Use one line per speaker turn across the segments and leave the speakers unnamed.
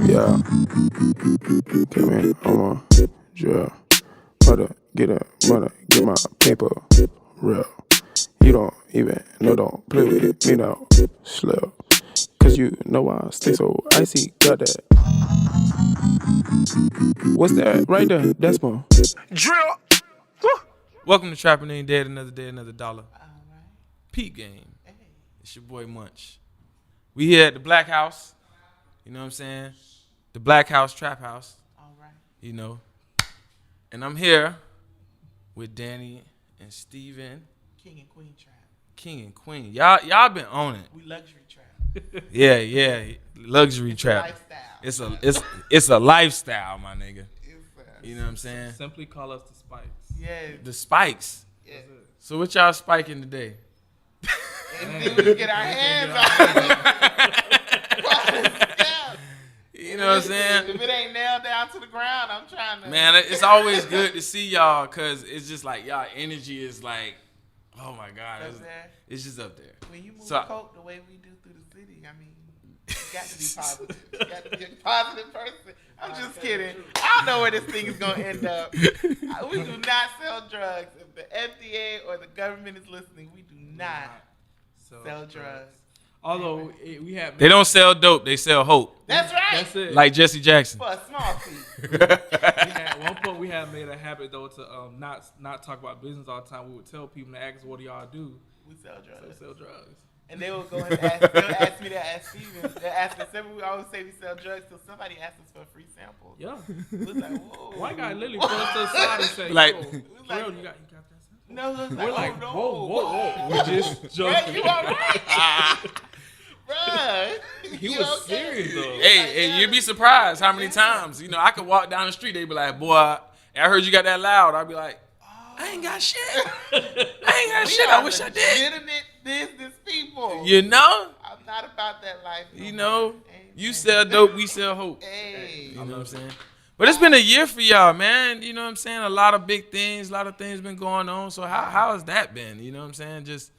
Yeah, came in on my drill. Mother, get my paper real. You don't even know, don't play with me now, slip. Cause you know I stay so icy, got that. What's that right there? That's my drill. Woo. Welcome to Trapping Ain't Dead, another day, another dollar.
Alright.
Peep game.
Hey.
It's your boy Munch. We here at the Black House. You know what I'm saying? The Black House, Trap House.
Alright.
You know. And I'm here with Danie and Stephen.
King and Queen Trap.
King and Queen. Y'all been on it.
We luxury trap.
Yeah. Luxury trap.
Lifestyle.
It's a lifestyle, my nigga. You know what I'm saying?
Simply call us the Spikes.
Yeah.
The spikes.
Yeah.
So what y'all spiking today?
And then we get our hands on it.
You know what I'm saying?
If it ain't nailed down to the ground, I'm trying to.
Man, it's always good to see y'all because it's just like y'all energy is like, oh my God. It's just up there.
When you move
So-
coke the way we do through the city, I mean, you got to be positive. You got to be a positive person. I'm just kidding. I don't know where this thing is going to end up. We do not sell drugs. If the FDA or the government is listening, we do not sell drugs.
Although we have,
They don't sell dope, they sell hope.
That's right.
That's it.
Like Jesse Jackson.
For a small fee.
At one point, we had made a habit though to not talk about business all the time. We would tell people to ask, "What do y'all do?"
We sell drugs.
So sell drugs.
And they will go and ask me to ask Stephen. They'll ask us, we always say we sell drugs till somebody asks us for a free sample.
Yeah.
We was like, whoa.
White guy literally pulled us to the side and said,
Like-
"Yo,
like-
bro, you got that sample?"
No, it was
We're like,
oh, no.
whoa. We're just
Hey,
joking.
you all right? Bruh.
He
You
was
okay?
serious though.
Hey, you'd be surprised how many times, you know, I could walk down the street, they'd be like, boy, I heard you got that loud. I'd be like, I ain't got shit. I wish I did.
Legitimate business people.
You know?
I'm not about that life. no
You
more.
know?
Amen.
You sell dope, we sell hope.
Hey.
You know what I'm saying? But it's been a year for y'all, man. You know what I'm saying? A lot of big things, a lot of things been going on. So how has that been? You know what I'm saying? Just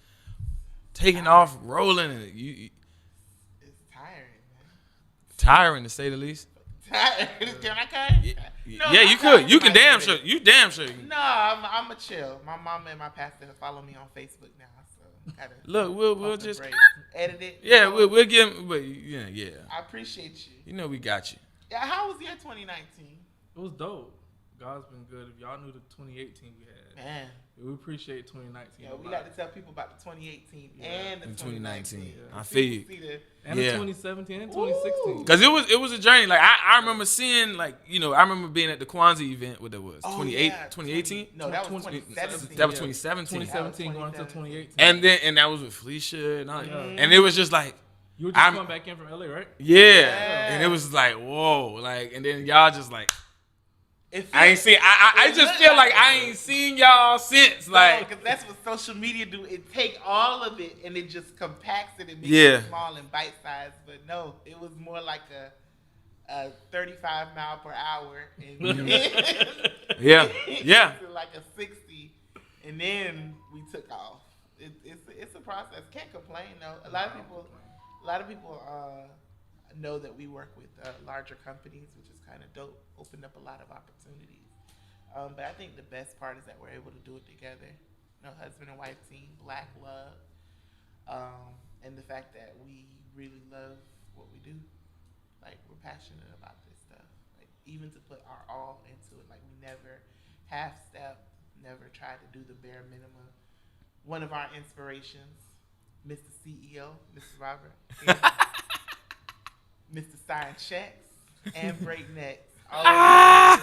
taking off, rolling, and
It's tiring, man.
tiring to say the least.
Tired. Can I cut? No,
Yeah,
I'm
you could.
tired.
You can damn sure. You damn sure.
No, I'm a chill. My mama and my pastor follow me on Facebook now, so gotta
Look, we'll
pump the
just
brakes. Edit it.
yeah, we'll give him. But yeah.
I appreciate you.
You know we got you.
Yeah, how was your 2019?
It was dope. God's been good. If y'all knew the 2018 we had,
Man,
we appreciate 2019.
yeah, we like to tell people about the 2018 and the
In
2019.
2019. I
People
feel you.
see the-
and
Yeah.
the 2017 and 2016.
Cause it was a journey. Like I remember seeing I remember being at the Kwanzaa event. What that was?
Oh,
2018.
No, that was
20
2017.
That was
Yeah.
2017.
2017 going into 2018.
And that was with Felicia and all.
Yeah.
And it was just like
You were just
I'm-
coming back in from LA, right?
yeah. And it was like whoa, like and then y'all just like I ain't seen. I just feel like I ain't seen y'all since. Like
because that's what social media do. It take all of it and it just compacts it and makes
Yeah.
it small and bite sized. But no, it was more like a 35 mile per hour. And
yeah.
like a 60, and then we took off. It's a process. Can't complain though. A lot of people know that we work with larger companies, which is kind of dope. Opened up a lot of opportunities. But I think the best part is that we're able to do it together. Husband and wife team, black love, and the fact that we really love what we do. Like we're passionate about this stuff. Like even to put our all into it. Like we never half-stepped, never tried to do the bare minimum. One of our inspirations, Mr. CEO, Mr. Robert, Mr. Sign Checks and Breaknecks. Always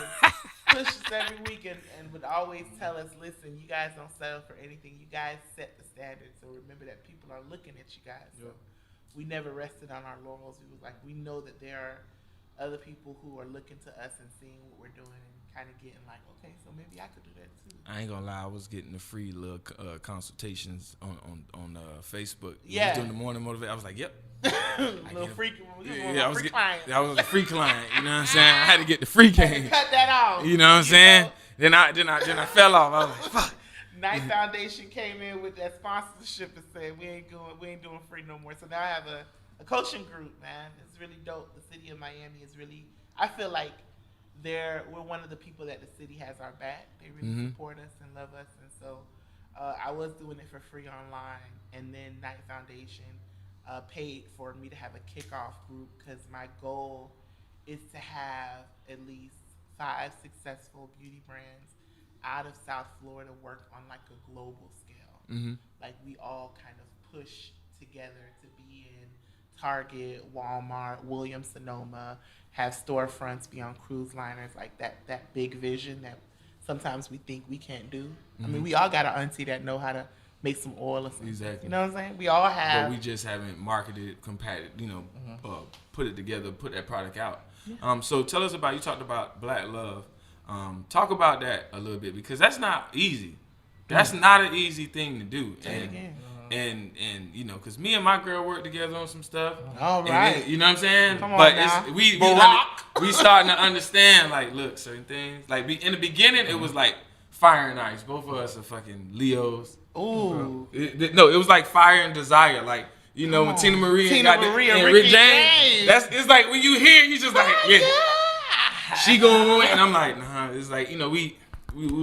push us every week and would always tell us, listen, you guys don't settle for anything. You guys set the standard. So remember that people are looking at you guys. So we never rested on our laurels. We was like, we know that there are other people who are looking to us and seeing what we're doing and kind of getting like, okay, so maybe I could do that too.
I ain't gonna lie, I was getting the free little consultations on Facebook.
Yeah.
I was doing the morning motivation. I was like, yep.
Little freak,
I was
free
getting,
client.
I was a free client. You know what I'm saying? I had to get the free game.
Cut that off.
You know what I'm saying? Then I fell off. I was like, fuck.
Knight Foundation came in with that sponsorship and said we ain't doing free no more. So now I have a coaching group, man. It's really dope. The city of Miami is really. I feel like we're one of the people that the city has our back. They really support us and love us, and so I was doing it for free online, and then Knight Foundation paid for me to have a kickoff group because my goal is to have at least 5 successful beauty brands out of South Florida work on like a global scale. Like we all kind of push together to be in Target, Walmart, Williams Sonoma, have storefronts, be on cruise liners, like that big vision that sometimes we think we can't do. I mean, we all got an auntie that know how to make some oil or something.
Exactly.
You know what I'm saying? We all have.
But we just haven't marketed, compacted, put it together, put that product out. Yeah. So tell us about, you talked about Black Love. Talk about that a little bit, because that's not easy. That's not an easy thing to do. And you know, because me and my girl work together on some stuff.
All right.
Then, you know what I'm saying?
Come on
but
now.
We starting to understand, like, look, certain things. Like, in the beginning, it was like fire and ice. Both of us are fucking Leos.
Ooh.
It was like fire and desire. Like, you know, when Tina Marie and Rick James. It's like when you hear it, you just like, yeah. She going on, and I'm like, nah. It's like, you know, we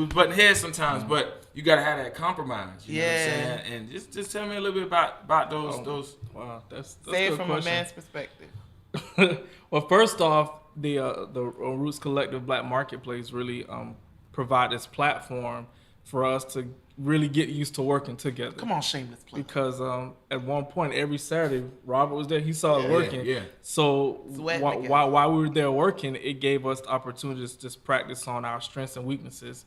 button heads sometimes, but you gotta have that compromise. You know what I'm saying? And just tell me a little bit about those.
Wow, that's
say
a
it
good
from
question.
a man's perspective.
Well, first off, the Roots Collective Black Marketplace really provide this platform for us to really get used to working together.
Come on, shameless plug.
Because at one point every Saturday, Robert was there. He saw it working.
Yeah.
So while we were there working, it gave us the opportunity to just practice on our strengths and weaknesses,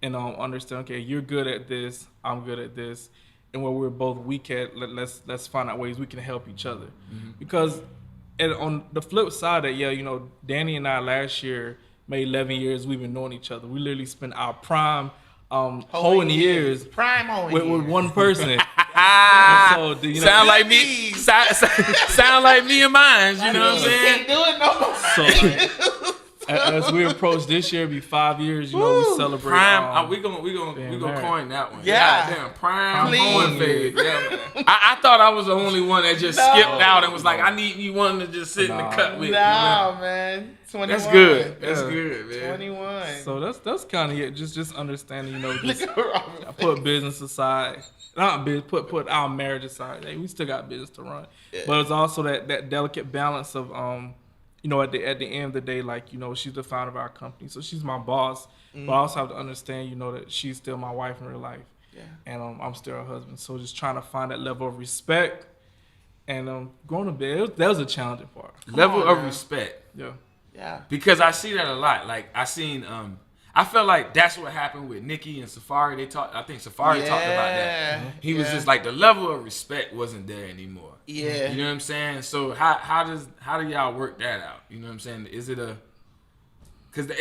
and understand. Okay, you're good at this. I'm good at this, and where we're both weak at, let's find out ways we can help each other. Because on the flip side, that Danie and I last year made 11 years we've been knowing each other. We literally spent our prime hoeing years with one person. So,
sound like me. Sound like me and mine. You know what I'm saying?
Can't do it no more.
So as we approach this year, be 5 years. We celebrate.
Prime. We gonna coin that one.
Yeah.
Damn. Prime hoeing phase. Yeah, man. I thought I was the only one that just skipped out and was like, I need you one to just sit in the cut with.
No, man. 21.
That's good. That's good, man.
21.
So that's kind of it. Just understanding, just put business aside. Not business, put our marriage aside. Hey, we still got business to run. Yeah. But it's also that delicate balance of at the end of the day, like, she's the founder of our company, so she's my boss. But I also have to understand, that she's still my wife in real life. Yeah. And I'm still her husband. So just trying to find that level of respect and going to bed. That was a challenging part.
Level of respect.
Yeah.
Yeah.
Because I see that a lot. Like, I seen I felt like that's what happened with Nikki and Safari. I think Safari talked about that. He was just like, the level of respect wasn't there anymore.
Yeah.
You know what I'm saying? So how do y'all work that out? You know what I'm saying? Is it because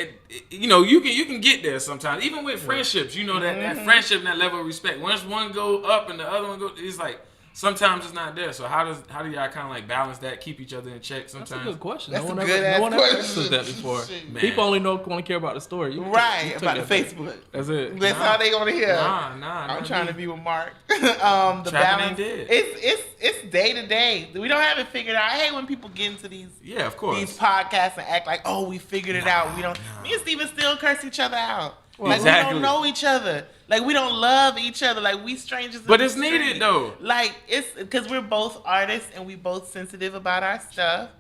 you can get there sometimes, even with friendships. That friendship and that level of respect. Once one go up and the other one go, it's like sometimes it's not there. So how do y'all kind of like balance that, keep each other in check sometimes?
That's a good question.
That's
no one ever answered that before. People only want to care about the story.
Right, about the Facebook.
That's it.
That's all they want to hear.
Nah.
I'm trying to be with Mark. The balance. It's day to day. We don't have it figured out. I hate when people get into these
of course,
these podcasts and act like, oh, we figured it out. We don't. Me and Stephen still curse each other out. Like,
exactly.
we don't know each other. Like, we don't love each other. Like, we strangers.
But it's needed, though.
Like, it's because we're both artists and we both sensitive about our stuff.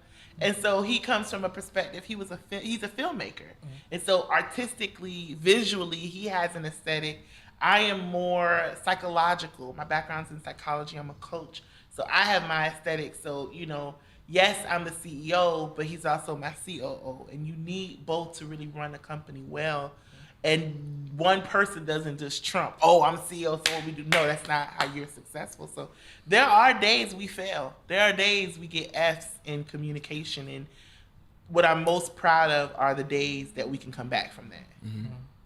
And so he comes from a perspective. He's a filmmaker. And so artistically, visually, he has an aesthetic. I am more psychological. My background's in psychology. I'm a coach. So I have my aesthetic. So, yes, I'm the CEO, but he's also my COO. And you need both to really run a company well. And one person doesn't just trump, oh, I'm CEO, so what we do. No, that's not how you're successful. So there are days we fail. There are days we get Fs in communication. And what I'm most proud of are the days that we can come back from that.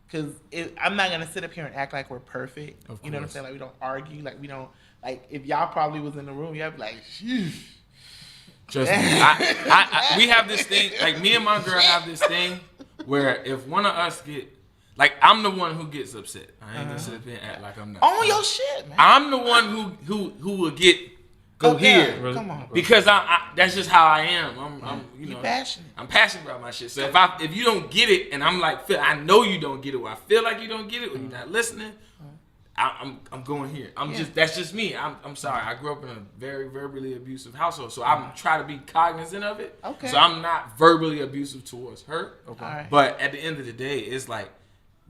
Because I'm not going to sit up here and act like we're perfect. You know what I'm saying? Like, we don't argue. Like, we don't, like, if y'all probably was in the room, y'all be like, phew.
Trust me. We have this thing, like, me and my girl have this thing where if one of us like, I'm the one who gets upset. I ain't gonna sit up here and act like I'm not.
On your shit, man.
I'm the one who will get go here.
Really?
Come on.
Because that's just how I am. I'm
passionate.
I'm passionate about my shit. So if you don't get it, and I'm like, I know you don't get it, or I feel like you don't get it, or you're not listening, I'm going here. That's just me. I'm sorry. I grew up in a very verbally abusive household, so I'm trying to be cognizant of it.
Okay.
So I'm not verbally abusive towards her.
Okay. All right.
But at the end of the day, it's like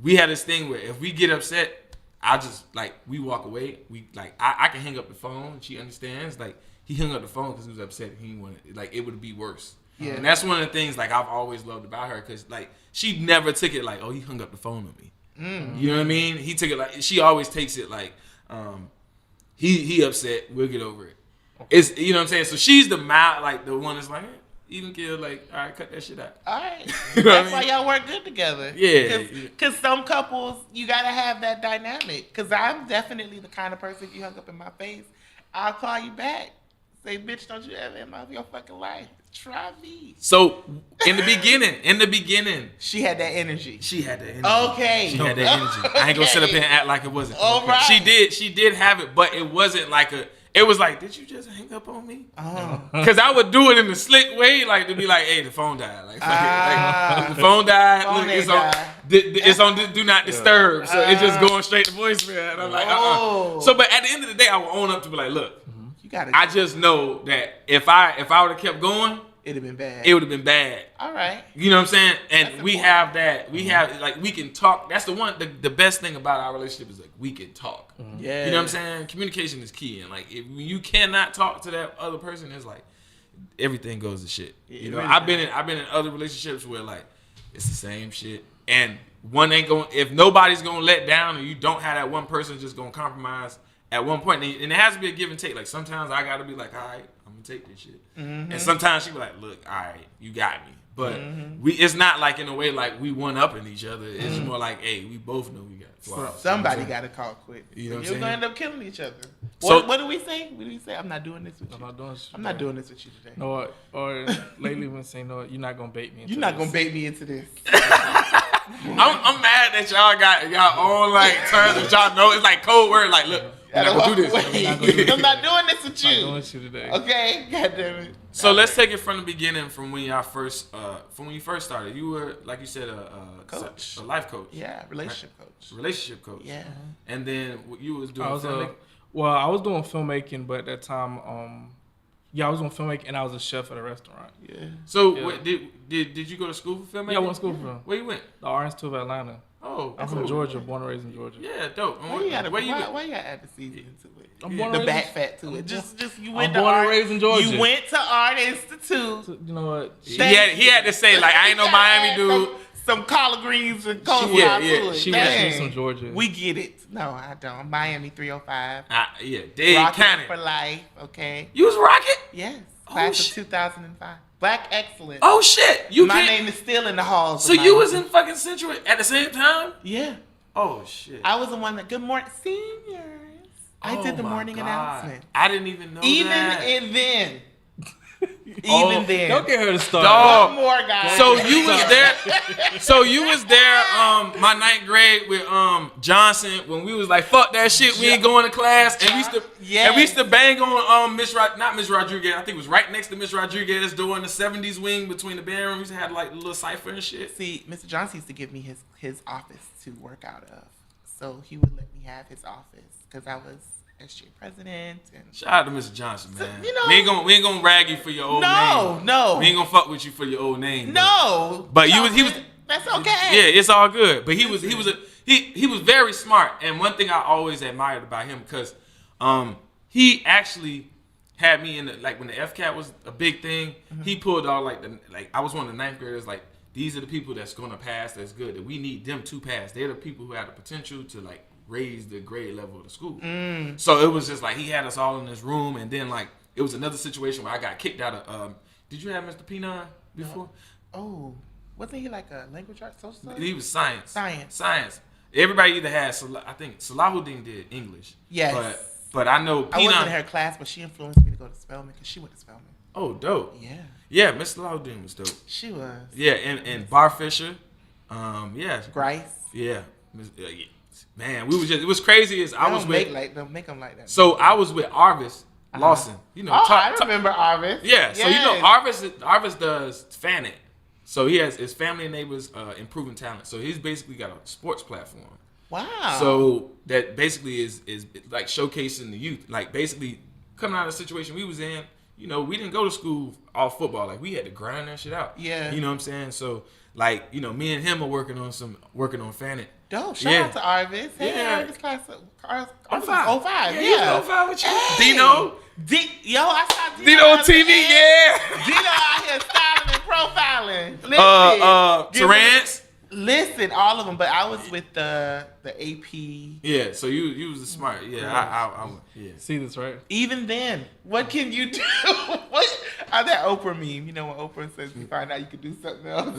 we had this thing where if we get upset, I just like we walk away. We like I can hang up the phone. And she understands. Like he hung up the phone because he was upset. He didn't want it. Like it would be worse.
Yeah.
And that's one of the things like I've always loved about her because like she never took it like, oh, he hung up the phone on me. You know what I mean? He took it like she always takes it like he upset. We'll get over it. It's you know what I'm saying. So she's the mild like the one that's like even kill like all right, cut that shit out.
All right,
You know
that's
what I
why y'all work good together.
Yeah,
because some couples you gotta have that dynamic. Because I'm definitely the kind of person if you hung up in my face, I'll call you back. Say, bitch, don't you ever in your fucking life. Try me.
So in the beginning,
she had that energy.
Okay. She had that energy. I ain't gonna sit up here and act like it wasn't.
All right.
She did have it, but it wasn't like it was like, did you just hang up on me? Because I would do it in the slick way, like to be like, hey, the phone died. Like, like the phone died.
Phone
Look, it's on do not disturb. So it's just going straight to voicemail. And I'm like, So, but at the end of the day, I would own up to be like, look, I just know that if I would have kept going,
it'd have been bad.
It would have been bad.
All right.
You know what I'm saying? And we have that. We have like we can talk. That's the best thing about our relationship is like we can talk.
Yeah.
You know what I'm saying? Communication is key. And like if you cannot talk to that other person, it's like everything goes to shit. You know, I've been in other relationships where like it's the same shit. And one ain't going if nobody's gonna let down and you don't have that one person just gonna compromise at one point. And it has to be a give and take. Like sometimes I gotta be like, all right, I'm gonna take this shit. And sometimes she be like, look, all right, you got me. But it's not like in a way like we one up in each other. It's more like, hey, we both know we got flaws.
Somebody got to call quit.
You know what I'm
You're
saying?
gonna end up killing each other.
So-
What do we say? What do we say? I'm not doing this with you. I'm not doing this with you today.
No, or lately when saying, no, you're not gonna bait me.
You're not gonna bait me into this.
I'm mad that y'all got y'all own like terms that y'all know. It's like code word. Like, look, we're not gonna do this.
I'm not doing this with you.
I'm not doing this with you today.
Okay, God damn it.
So let's take it from the beginning, from when y'all first, from when you first started. You were, like you said, a
coach,
a life coach.
Yeah, relationship coach.
Relationship coach.
Yeah.
And then you was doing
I was
filmmaking.
I was doing filmmaking, but at that time, I was doing filmmaking and I was a chef at a restaurant.
Yeah.
So
Yeah.
what, did you go to school for filmmaking?
Yeah, I went to school for film.
Where you went?
The Art Institute of Atlanta.
Oh,
I'm
cool.
from Georgia, born and raised in Georgia.
Yeah, dope.
Why you gotta
went?
add the season to it?
I'm born
The
and
back
raised-
fat to it. Just you
I'm
went to
born and
art.
raised in Georgia.
You went to Art Institute.
So, you know what?
He had to say like I ain't no Miami dude.
Some collard greens and coleslaw
Yeah,
to it.
She
Dang.
was from Georgia.
We get it. No, I don't. Miami 305.
Yeah, Dade
Rocket
County.
for life. Okay.
You was Rocket?
Yes.
Oh,
Class
shit.
of 2005. Black excellence.
Oh shit! You
My
can't.
name is still in the halls.
So
of
you
Miami.
was in fucking Central at the same time?
Yeah.
Oh shit!
I was the one that. Good morning, seniors. I did the
my
morning
God.
announcement.
I didn't even know
Even
that.
and then.
Oh,
Even then.
Don't get her to start.
Dog.
One more, guys.
So you was there. So you was there. My ninth grade with Johnson when we was like fuck that shit. We ain't going to class, and we used to bang on not Miss Rodriguez. I think it was right next to Miss Rodriguez door in the '70s wing between the band rooms. We used to have like a little cipher and shit.
See, Mr. Johnson used to give me his office to work out of, so he would let me have his office because I was SJ president. And
Shout out to Mr. Johnson, man.
you know-
we ain't gonna rag you for your old name.
No.
We ain't gonna fuck with you for your old name.
No.
But he was.
That's okay.
Yeah, it's all good. But he was very smart. And one thing I always admired about him because he actually had me in the, like when the FCAT was a big thing. He pulled all like I was one of the ninth graders. Like these are the people that's gonna pass. That's good. That we need them to pass. They're the people who have the potential to like raise the grade level of the school. So it was just like he had us all in this room, and then like it was another situation where I got kicked out of. Did you have Mr. P9 before?
Oh, wasn't he like a language arts social studies?
He was science.
Science.
Everybody either had. I think Salahuddin did English.
Yes.
But I know
I wasn't in her class, but she influenced me to go to Spelman because she went to Spelman.
Oh, dope.
Yeah.
Yeah, Miss Salahuddin was dope.
She was.
Yeah, and Bar Fisher. Yeah.
Grice.
Yeah. Man, we was just. It was crazy. As I was with.
Don't make them like that.
So I was with Arvis. Lawson. You know,
I remember Arvis.
Yeah, so you know Arvis does Fanet. So he has his family and neighbors improving talent. So he's basically got a sports platform.
Wow.
So that basically is like showcasing the youth. Like basically coming out of the situation we was in, you know, we didn't go to school all football. Like we had to grind that shit out.
Yeah.
You know what I'm saying? So like, you know, me and him are working on Fanet.
Dope. Shout out to Arvis. Hey, Arvis class.
I'm 05.
05.
Yeah. 05 with you.
Hey.
Dino.
I saw
Dino on TV, yeah.
Dino out here styling and profiling.
Terrence.
Listen, all of them, but I was with the AP.
Yeah, so you was the smart. Yeah, I yeah.
See this, right?
Even then, what can you do? What? That Oprah meme, you know, when Oprah says you find out you could do something else.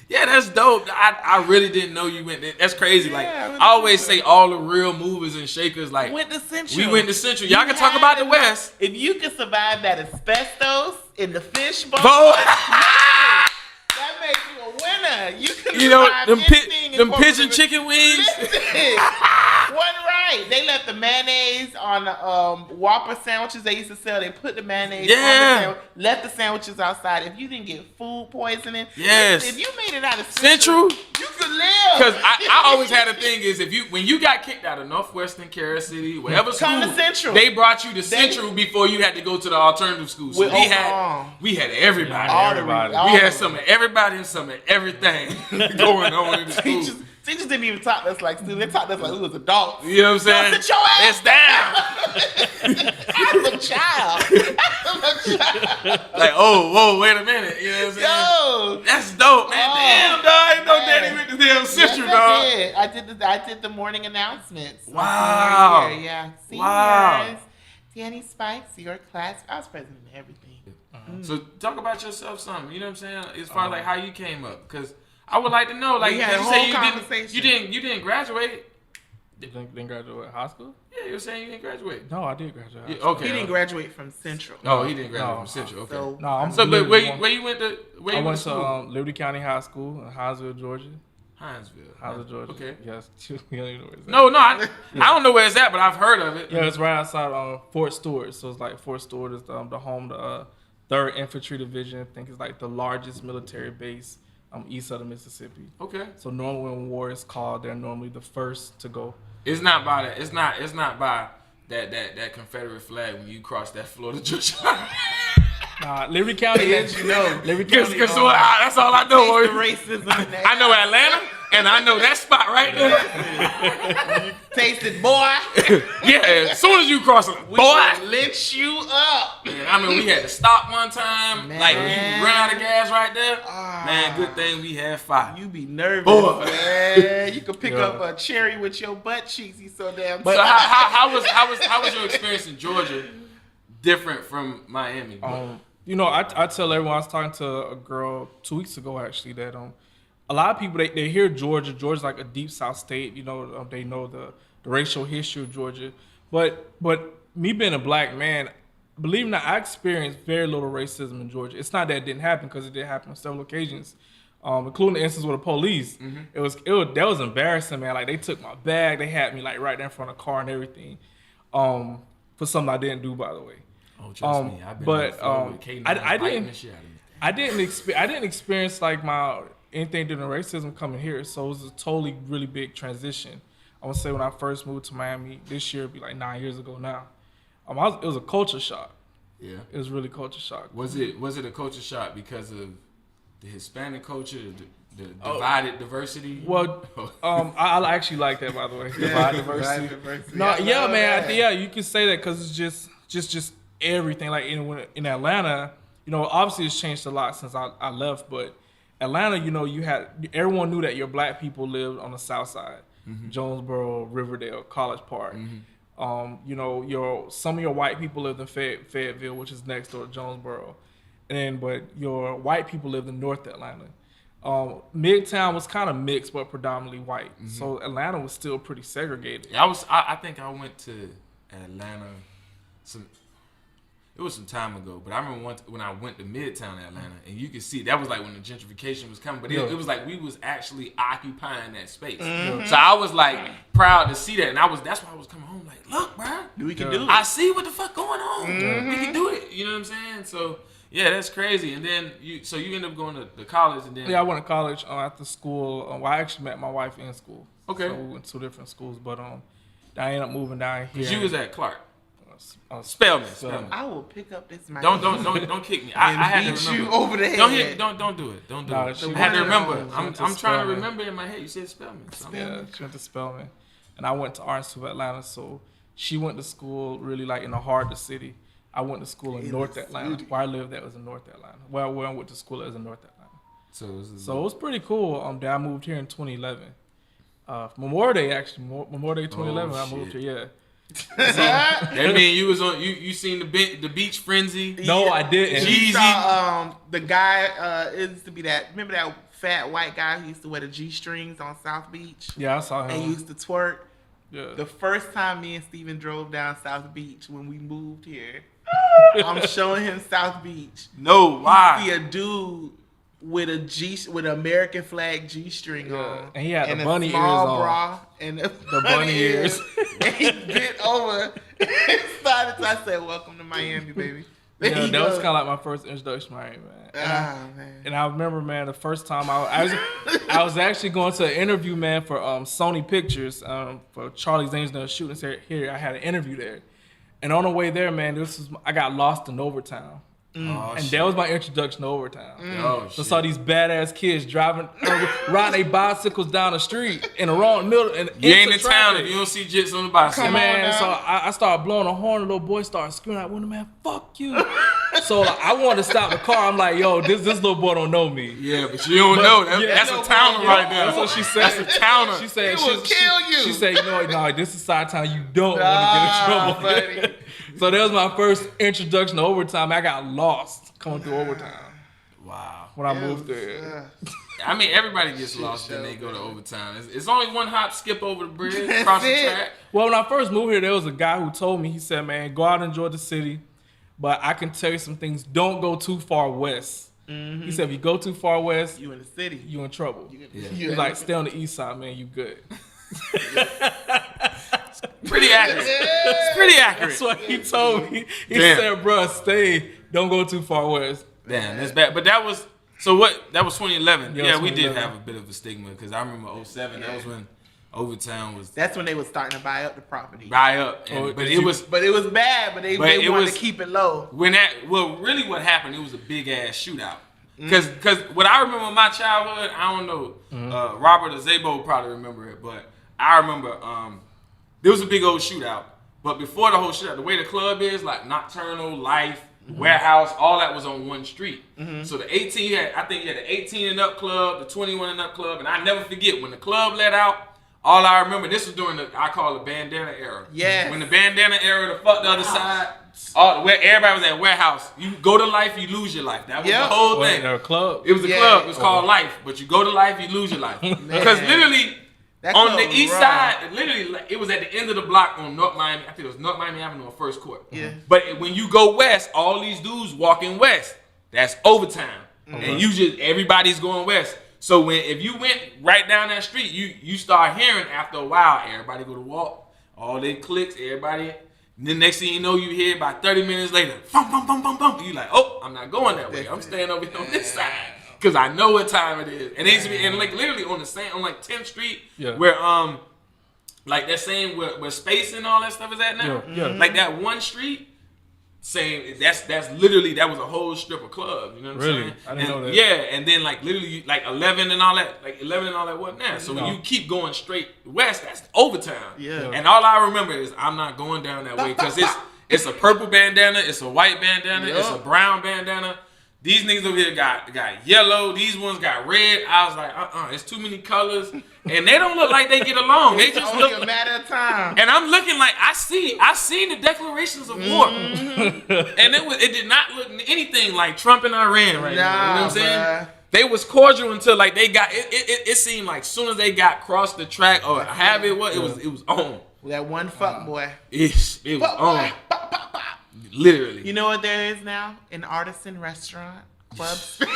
Yeah, that's dope. I really didn't know you went there. That's crazy.
Yeah,
like
I
I always say, all the real movers and shakers like
went to Central.
We went to Central. Y'all can talk about the West.
If you can survive that asbestos in the fishbowl, that makes you a winner. You can survive
them pigeon chicken wings.
Wasn't right. They left the mayonnaise on the Whopper sandwiches they used to sell. They put the mayonnaise on the sandwich, left the sandwiches outside. If you didn't get food poisoning, if you made it out of Central, you could live.
Because I always had a thing is when you got kicked out of Northwestern, Carroll City, whatever school,
come to Central.
They brought you to Central before you had to go to the alternative school. So we had everybody. We had some of everybody and some of everything going on in the school.
Teachers didn't even talk to us like students. They talked to us like we was adults.
You know what I'm saying?
Sit your ass
down.
I'm a child.
Like, whoa, wait a minute. You know what I'm saying?
Yo,
that's dope, man. Damn, dog. I didn't know Daddy went to damn Central, dog.
I did the morning announcements.
Wow.
Yeah. Seniors.
Wow.
Danny Spikes, your class. I was president of everything.
So talk about yourself something. You know what I'm saying? As far as like how you came up. Because I would like to know, like,
you had a whole conversation.
You didn't graduate.
Didn't graduate high school?
Yeah, you were saying you didn't graduate.
No, I did graduate high school.
Okay.
He didn't graduate from Central.
Oh, he didn't graduate from Central. Okay.
So,
Where you went to?
I went to Liberty County High School in Hinesville, Georgia.
Hinesville,
Georgia.
Okay.
Yes. You don't know where it's at.
No, I don't know where it's at, but I've heard of it.
Yeah, it's right outside Fort Stewart. So it's like Fort Stewart is the home to 3rd Infantry Division. I think it's like the largest military base east of the Mississippi.
Okay.
So normally when war is called, they're normally the first to go.
It's not by that. It's not by that Confederate flag when you cross that Florida Georgia.
Liberty County, Liberty County.
That's all I know.
Racism.
I know Atlanta, and I know that spot right there.
Taste it, boy.
Yeah, as soon as you cross it,
we
boy,
lit you up.
Man, I mean, we had to stop one time. Man. Like when you run out of gas right there. Man, good thing we had fire.
You be nervous,
boy.
Man. You could pick up a cherry with your butt cheeks. You so damn.
But so how was your experience in Georgia different from Miami?
I tell everyone, I was talking to a girl 2 weeks ago actually that a lot of people they hear Georgia's like a deep South state. They know the racial history of Georgia, but me being a black man, believe it or not, I experienced very little racism in Georgia. It's not that it didn't happen, because it did happen on several occasions, including the instance with the police. Mm-hmm. That was embarrassing, man. Like they took my bag, they had me like right there in front of the car and everything, for something I didn't do, by the way.
Oh, trust me, I've been
I didn't experience like anything due to racism coming here, so it was a totally really big transition. I would say when I first moved to Miami this year, it'd be like 9 years ago now. It was a culture shock.
Yeah, it
was really culture shock.
Was it a culture shock because of the Hispanic culture, the divided diversity?
Well, I actually like that, by the way. Divided diversity. No, yeah, man. You could say that because it's just everything. Like in Atlanta, obviously it's changed a lot since I left, but Atlanta, everyone knew that your black people lived on the south side, mm-hmm. Jonesboro, Riverdale, College Park. Mm-hmm. Some of your white people lived in Fayetteville, which is next door to Jonesboro, but your white people lived in North Atlanta. Midtown was kind of mixed, but predominantly white. Mm-hmm. So Atlanta was still pretty segregated.
Yeah, I think I went to Atlanta. It was some time ago, but I remember once when I went to Midtown Atlanta, and you could see that was like when the gentrification was coming. But it was like we was actually occupying that space. Mm-hmm. So I was like proud to see that, and that's why I was coming home like, look, bro,
we can do it.
I see what the fuck going on. Mm-hmm. We can do it. You know what I'm saying? So yeah, that's crazy. And then you end up going to college, and then
I went to college after school. Well, I actually met my wife in school.
Okay,
so we went to 2 different schools, but I ended up moving down here.
You was at Clark. Spell me.
I will pick up this mic.
Don't kick me. I had to remember.
You over the head.
Don't do it. Don't do it. I had to remember. I'm trying to remember in my head. You said Spelman.
She went to Spelman, and I went to Art Institute of Atlanta. So she went to school really like in the heart of the city. I went to school in North Atlanta. Where I lived, that was in North Atlanta. Where I went to school, it was in North Atlanta. So it was pretty cool. I moved here in 2011. Memorial Day, actually. Memorial Day 2011, I moved here, yeah.
That mean you was on you seen the beach frenzy?
No, I didn't.
Jeezy. Saw, the guy it used to be that. Remember that fat white guy who used to wear the G strings on South Beach?
Yeah, I saw him.
And he used to twerk.
Yeah.
The first time me and Stephen drove down South Beach when we moved here, I'm showing him South Beach.
No, why?
You see a dude with an American flag G-string on,
and he had
and
the bunny
a small
ears
bra
on.
and
the bunny ears.
And he bent over and started. I said, "Welcome to Miami, baby."
Yeah, that was kind of like my first introduction to Miami, man. And I remember, man, the first time I was actually going to an interview, man, for Sony Pictures for Charlie's Angels shooting here. I had an interview there, and on the way there, man, I got lost in Overtown.
Oh,
and that was my introduction to Overtown.
Oh,
so I saw these badass kids riding their bicycles down the street in the wrong middle. And
you ain't in town if you don't see jits on the bicycle.
Man, so I started blowing a horn. The little boy started screaming out, "Man, fuck you!" So I wanted to stop the car. I'm like, "Yo, this little boy don't know me."
Yeah, but you don't know. That's a towner right there.
That's what she said.
That's a towner.
She said,
"He will kill you."
She said, "No, this is side town. You don't want to get in trouble." So that was my first introduction to Overtime. I got lost coming through Overtime.
Wow.
When I moved there.
I mean, everybody gets lost when they go to Overtime. It's only one hop, skip over the bridge, across the track.
Well, when I first moved here, there was a guy who told me, he said, "Man, go out and enjoy the city, but I can tell you some things. Don't go too far west." Mm-hmm. He said, if you go too far west,
you in the city.
You in trouble. He's like, stay on the east side, man. You good.
Pretty accurate. It's pretty accurate.
That's what he told me. He said, "Bro, stay. Don't go too far west."
Damn, that's bad. But that was 2011. Yeah, we
2011.
did have a bit of a stigma because I remember 2007. That was when Overtown was.
That's when they was starting to buy up the property.
But it was
bad. But they wanted to keep it low.
Really, what happened? It was a big ass shootout. Because what I remember in my childhood, I don't know. Robert or Zabo probably remember it, but I remember there was a big old shootout. But before the whole shootout, the way the club is, like Nocturnal, Life, Warehouse, all that was on one street. So the 18, I think you had the 18 and up club, the 21 and up club, and I never forget when the club let out. All I remember, this was during I call the bandana era.
Yeah.
When the bandana era, the other side. Where everybody was at Warehouse. You go to Life, you lose your life. That was the whole thing.
A club.
It was a club. It was called Life. But you go to Life, you lose your life. Because literally, on the east side, literally, it was at the end of the block on North Miami. I think it was North Miami Avenue on First Court. Yeah. But when you go west, all these dudes walking west. That's Overtime. And everybody's going west. So if you went right down that street, you start hearing after a while, everybody go to walk. All they clicks, everybody. And then next thing you know, you hear about 30 minutes later, bum, bum, bum, bum, bum. You like, oh, I'm not going that way. I'm staying over here on this side. Because I know what time it is. And they used to be, and like literally on 10th Street, where like that same where Space and all that stuff is at now. Like that one street, same. That's literally that was a whole strip of clubs. You know what I'm saying?
I didn't know that.
Yeah, and then like literally like 11 and all that, wasn't there. So when you keep going straight west, that's Overtime. Yeah. And all I remember is I'm not going down that way because it's a purple bandana, it's a white bandana, it's a brown bandana. These niggas over here got yellow. These ones got red. I was like, it's too many colors, and they don't look like they get along. They just look
a matter of time.
And I'm looking like I seen the declarations of war, and it did not look anything like Trump and Iran right now. You know what I'm saying? Bruh. They was cordial until like they got it seemed like soon as they got crossed the track or it was on.
That one fuck boy.
It was on. Literally.
You know what there is now? An artisan restaurant, club space,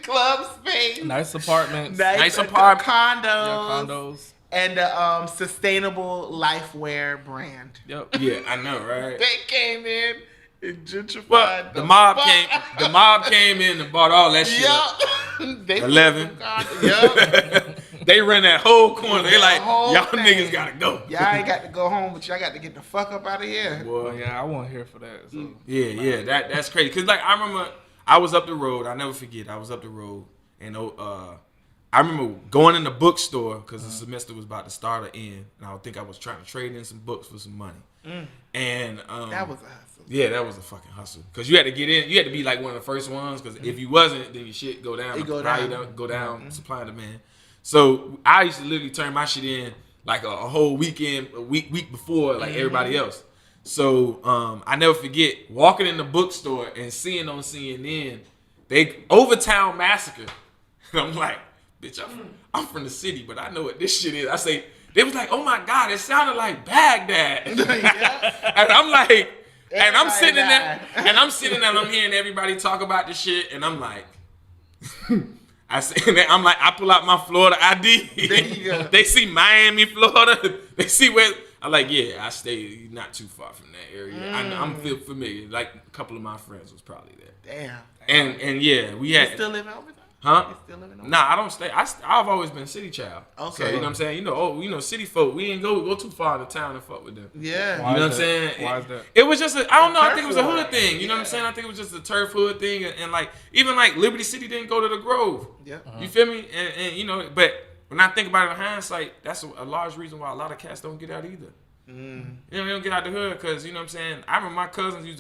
club space,
nice apartments,
nice apartments,
condos,
yeah, condos,
and a sustainable lifewear brand.
Yep.
Yeah, I know, right?
They came in and gentrified.
Well, the mob came in and bought all that shit.
Yep. They
11.
Yep.
They run that whole corner. They like,
whole
y'all
thing.
niggas gotta go.
Y'all ain't got to go home, but y'all got to get the fuck up out of here.
Well, yeah, I wasn't here for that. So.
Yeah, that's crazy. Cause like I remember, I was up the road. I never forget. I was up the road, and I remember going in the bookstore because the semester was about to start or end, and I think I was trying to trade in some books for some money. And
That was a hustle.
yeah, that was a fucking hustle. Cause you had to get in. You had to be like one of the first ones. Cause if you wasn't, then your shit go down.
It go
Value
down.
go down. Supply and demand. So I used to literally turn my shit in like a whole weekend, a week before like everybody else. So I never forget walking in the bookstore and seeing on CNN they Overtown Massacre. And I'm like, bitch, I'm from the city, but I know what this shit is. I say, they was like, oh my God, it sounded like Baghdad. And I'm like, and I'm sitting there, and I'm hearing everybody talk about this shit, and I'm like, I'm like, I pull out my Florida ID.
There you go.
They see Miami, Florida. They see where. I'm like, yeah, I stay not too far from that area. I'm feel familiar. Like a couple of my friends was probably there.
Damn.
And yeah, we had.
You still living over there?
Huh?
You still living over
Nah, I don't stay. I've always been a city child.
Okay.
So, you know what I'm saying? You know, city folk. We ain't go too far to town and fuck with them.
Yeah.
Why
You know
is
what I'm
that?
saying?
Why is that?
It was just I don't know. I
Turf
think it was a
hood.
hood thing. You know what I'm saying? I think it was just a turf hood thing, and like even like Liberty City didn't go to the Grove.
Yeah.
You feel me? And you know, but when I think about it in hindsight, that's a large reason why a lot of cats don't get out either. You know, they don't get out the hood because you know what I'm saying. I remember my cousins we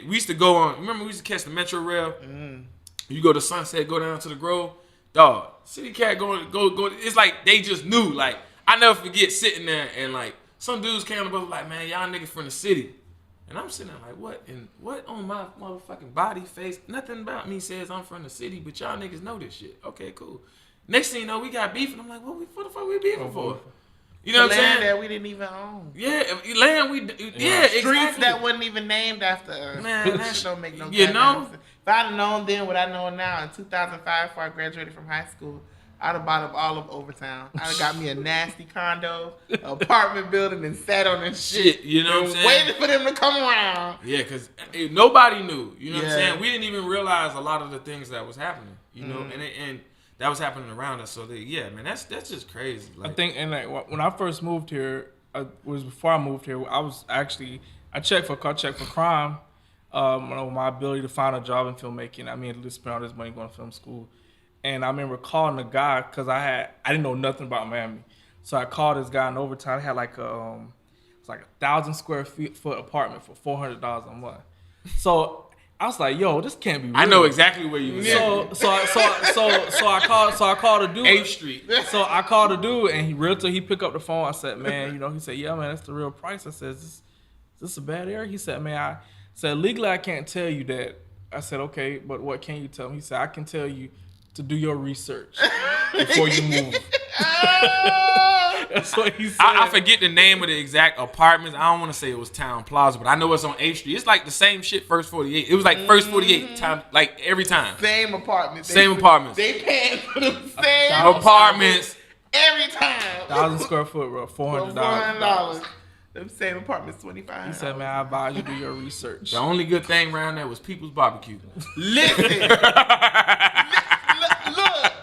used to go on. Remember we used to catch the Metro Rail. You go to Sunset, go down to the Grove. Dog, city cat go. It's like they just knew. Like I never forget sitting there and like some dudes came up and like, man, y'all niggas from the city, and I'm sitting there like, what? And what on my motherfucking body, face? Nothing about me says I'm from the city, but y'all niggas know this shit. Okay, cool. Next thing you know, we got beef, and I'm like, what the fuck we beefing for? You know what I'm saying?
That we didn't even own.
Yeah, land exactly.
Streets that wasn't even named after us.
Man,
that shit don't make no
you
goddamn
know?
sense. If I'd have known then what I know now in 2005 before I graduated from high school, I'd have bought up all of Overtown. I'd have got me a nasty condo, apartment building, and sat on this shit.
You know what I'm saying?
Waiting for them to come around.
Yeah, because nobody knew. You know what I'm
Yeah.
saying? We didn't even realize a lot of the things that was happening. You know, and that was happening around us. So yeah, man, that's just crazy. Like,
I think, and like when I first moved here, was before I moved here. I checked for crime. My ability to find a job in filmmaking. I mean, to spend all this money going to film school, and I remember calling the guy because I didn't know nothing about Miami, so I called this guy in Overtown. I had like it's like 1,000 square foot apartment for $400 a month. So I was like, yo, this can't be real.
I know exactly where you was.
So I called a dude.
8th Street.
So I called a dude, and he picked up the phone. I said, man, you know, he said, yeah, man, that's the real price. I said, is this a bad area? He said, man, I said, legally, I can't tell you that. I said, okay, but what can you tell me? He said, I can tell you to do your research before you move. That's what he said.
I forget the name of the exact apartments. I don't want to say it was Town Plaza, but I know it's on 8th Street. It's like the same shit, First 48. It was like First 48 time, like every time.
Same apartment.
Same apartments.
They paying for the same
Apartments.
every time.
1,000 square foot, bro, $400.
$400. Them same apartments, $2,500.
He said, man, I advise you do your research.
The only good thing around there was People's Barbecue.
Listen. Look,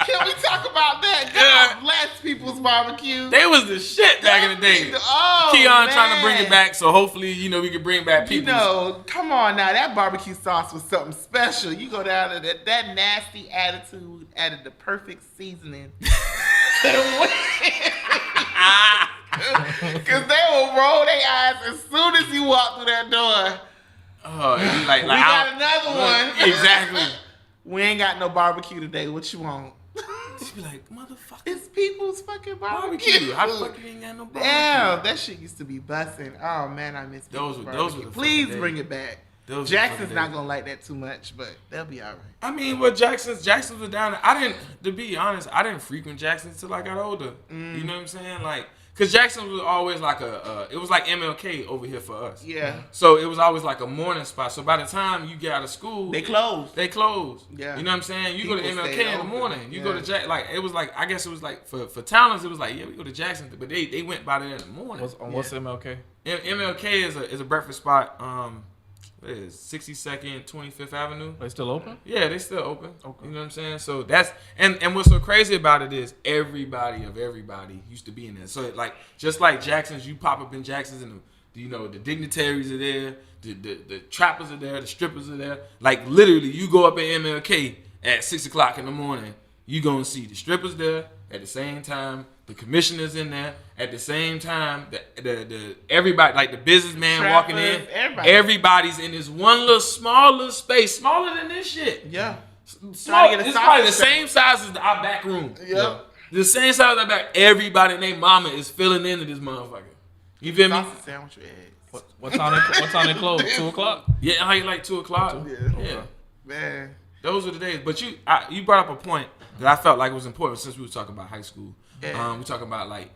can we talk about that? God bless People's Barbecue.
They was the shit back in the day.
Oh,
Keon
man.
trying to bring it back, so hopefully, you know, we can bring back
You
People's.
know, come on now. That barbecue sauce was something special. You go down to that nasty attitude added the perfect seasoning. Because they will roll their eyes as soon as you walk through that door.
Oh, and you like
We got another one.
Exactly.
We ain't got no barbecue today. What you want?
Just be like, motherfucker,
It's People's fucking barbecue.
barbecue. How the fuck you ain't got no barbecue?
Damn, that shit used to be busting. Oh man, I miss
Those
People's
were
barbecue.
the
Please
fucking
bring
days.
it back.
Those were the
Jackson's
fucking
not
days.
gonna like that too much, but they'll be all right.
I mean, well, Jackson's was down there. To be honest, I didn't frequent Jackson until I got older. You know what I'm saying? Like, Because Jackson was always like it was like MLK over here for us.
Yeah.
So it was always like a morning spot. So by the time you get out of school,
they closed.
Yeah. You know what I'm saying? You
People
go to MLK in the morning. You go to
Yeah.
Like it was like, I guess it was like for Talents, it was like, yeah, we go to Jackson, but they went by there in the morning.
What's MLK?
MLK is a breakfast spot. What is 62nd, 25th Avenue?
They still open?
Yeah, they still open.
Okay.
You know what I'm saying? So that's and what's so crazy about it is everybody used to be in there. So like just like Jackson's, you pop up in Jackson's and the dignitaries are there, the trappers are there, the strippers are there. Like literally, you go up at MLK at 6:00 in the morning, you gonna see the strippers there at the same time. The commissioner's in there at the same time. The everybody, like the businessman
Trappers,
walking in,
everybody's
in this one little small little space, smaller than this shit.
Yeah.
Small, it's probably the same size as our back room.
Yeah.
The same size as our back. Everybody and their mama is filling into this motherfucker. You feel me?
Sausage sandwich with eggs.
What time they close? 2:00?
Yeah, like 2:00. Yeah.
Man.
Those are the days. But you brought up a point that I felt like was important since we were talking about high school.
Yeah.
We talking about like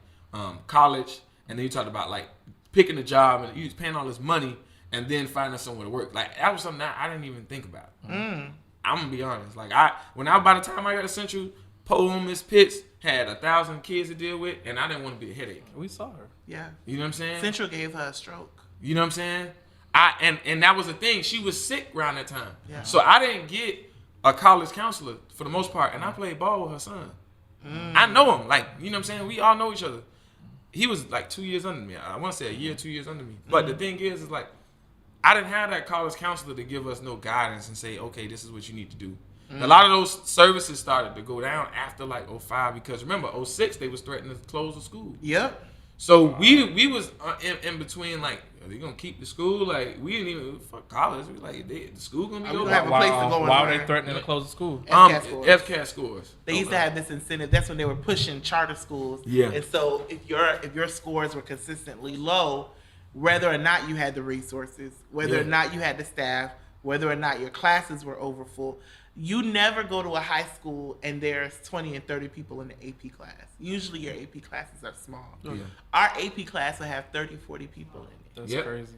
college, and then you talked about like picking a job and you was paying all this money and then finding somewhere to work. Like that was something that I didn't even think about. I'm gonna be honest. Like by the time I got to Central, Poe Miss Pitts had 1,000 kids to deal with, and I didn't want to be a headache.
We saw her.
Yeah.
You know what I'm saying?
Central gave her a stroke.
You know what I'm saying? And that was the thing. She was sick around that time.
Yeah.
So I didn't get a college counselor for the most part, and I played ball with her son. I know him. Like, you know what I'm saying? We all know each other. He was like 2 years under me. I want to say a year, 2 years under me. But the thing is like, I didn't have that college counselor to give us no guidance and say, okay, this is what you need to do. A lot of those services started to go down after like 05 because remember 06 they was threatening to close the school.
Yep.
So we was in between like, are they gonna keep the school? Like we didn't even fuck college. We like the school gonna be
We
open.
have a place to go.
Why are they threatening to close the school?
FCAT scores.
They used to have this incentive. That's when they were pushing charter schools.
Yeah.
And so if your scores were consistently low, whether or not you had the resources, whether or not you had the staff, whether or not your classes were overfull, you never go to a high school and there's 20 and 30 people in the AP class. Usually your AP classes are small.
Yeah.
Our AP class will have 30, 40 people in it.
That's crazy.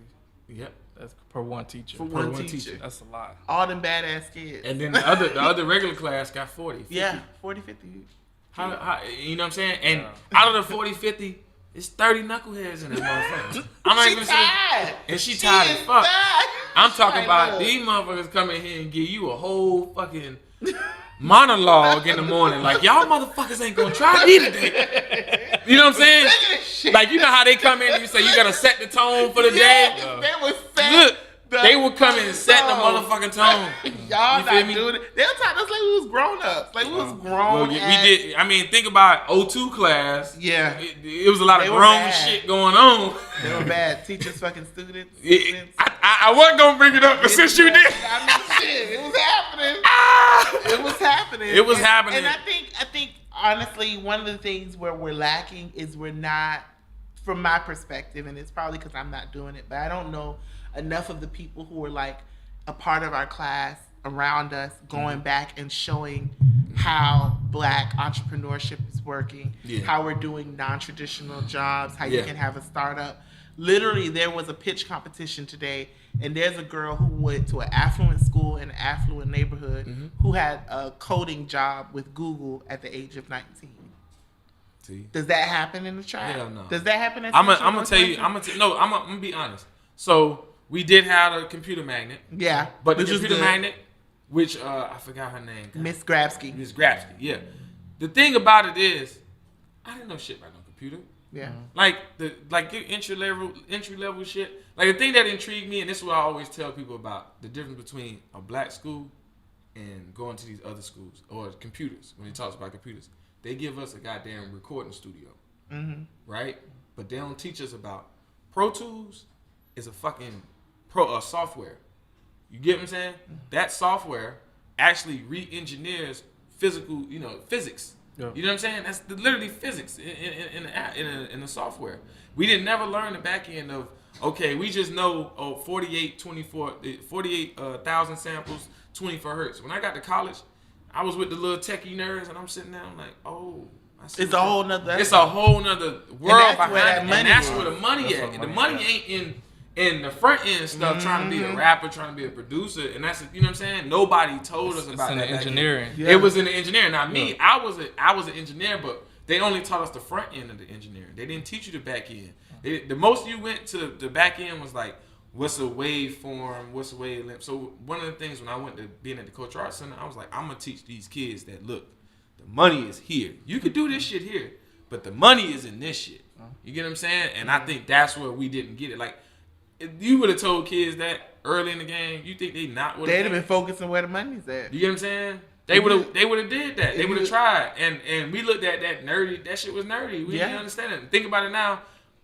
Yep.
That's per one teacher.
For one teacher.
That's a lot.
All them badass kids.
And then the other regular class got 40. 50.
Yeah, 40, 50.
How, you know what I'm saying? And out of the 40, 50, it's 30 knuckleheads in that motherfucker. I'm not even saying. And she tired as fuck. I'm talking about these motherfuckers come in here and give you a whole fucking monologue in the morning. Like, y'all motherfuckers ain't gonna try me today. You know what I'm saying? Like, you know how they come in and you say you gotta set the tone for the day?
They would set
Look, they would come in and set the motherfucking tone.
Y'all
You feel
not
me?
doing it. They'll talk to us like we was grown ups. Like we was grown.
We did. I mean, think about 02 class.
Yeah.
It was a lot of
They were
grown
bad.
shit going on.
They were bad. Teachers fucking students.
I wasn't gonna bring it up, but since you did,
I mean, shit, it was happening. It was happening.
It was happening.
And I think honestly, one of the things where we're lacking is we're not, from my perspective, and it's probably because I'm not doing it, but I don't know enough of the people who are like a part of our class around us going back and showing how Black entrepreneurship is working, how we're doing non-traditional jobs, how you can have a startup. Literally, there was a pitch competition today, and there's a girl who went to an affluent school in an affluent neighborhood who had a coding job with Google at the age of 19.
See?
Does that happen in the tribe?
Hell no.
Does that happen at
I'm gonna tell you. I'm gonna be honest. So we did have a computer magnet.
Yeah,
But the computer magnet, which I forgot her name.
Miss Grabsky.
Miss Grabsky. Yeah. The thing about it is, I didn't know shit about no computer.
Yeah.
Like your entry level shit. Like the thing that intrigued me, and this is what I always tell people about the difference between a black school and going to these other schools or computers. When he talks about computers, they give us a goddamn recording studio, right? But they don't teach us about Pro Tools is a fucking software. You get what I'm saying? That software actually re-engineers physical, physics. Yeah. You know what I'm saying? That's literally physics in the software. We didn't never learn the back end of, okay, we just know 48,000 samples, 24 hertz. When I got to college, I was with the little techie nerds, and I'm sitting there, I'm like, oh,
It's a whole nother.
It's a whole nother world behind it, and that's
where
the money at. And the money ain't in the front end stuff, trying to be a rapper, trying to be a producer, and that's, you know what I'm saying. Nobody told us about that.
It's in the engineering.
Yeah. It was in the engineering. Now me, I was an engineer, but they only taught us the front end of the engineering. They didn't teach you the back end. The most you went to the back end was like, what's a waveform? What's a wavelength? So one of the things when I went to being at the Cultural Arts Center, I was like, I'm gonna teach these kids that look, the money is here. You can do this shit here, but the money is in this shit. You get what I'm saying? And I think that's where we didn't get it. Like, if you would have told kids that early in the game, you think they'd have
been focusing where the money's at.
You get what I'm saying? They would have did that. They would have tried. And we looked at that nerdy. That shit was nerdy. We didn't understand it. Think about it now.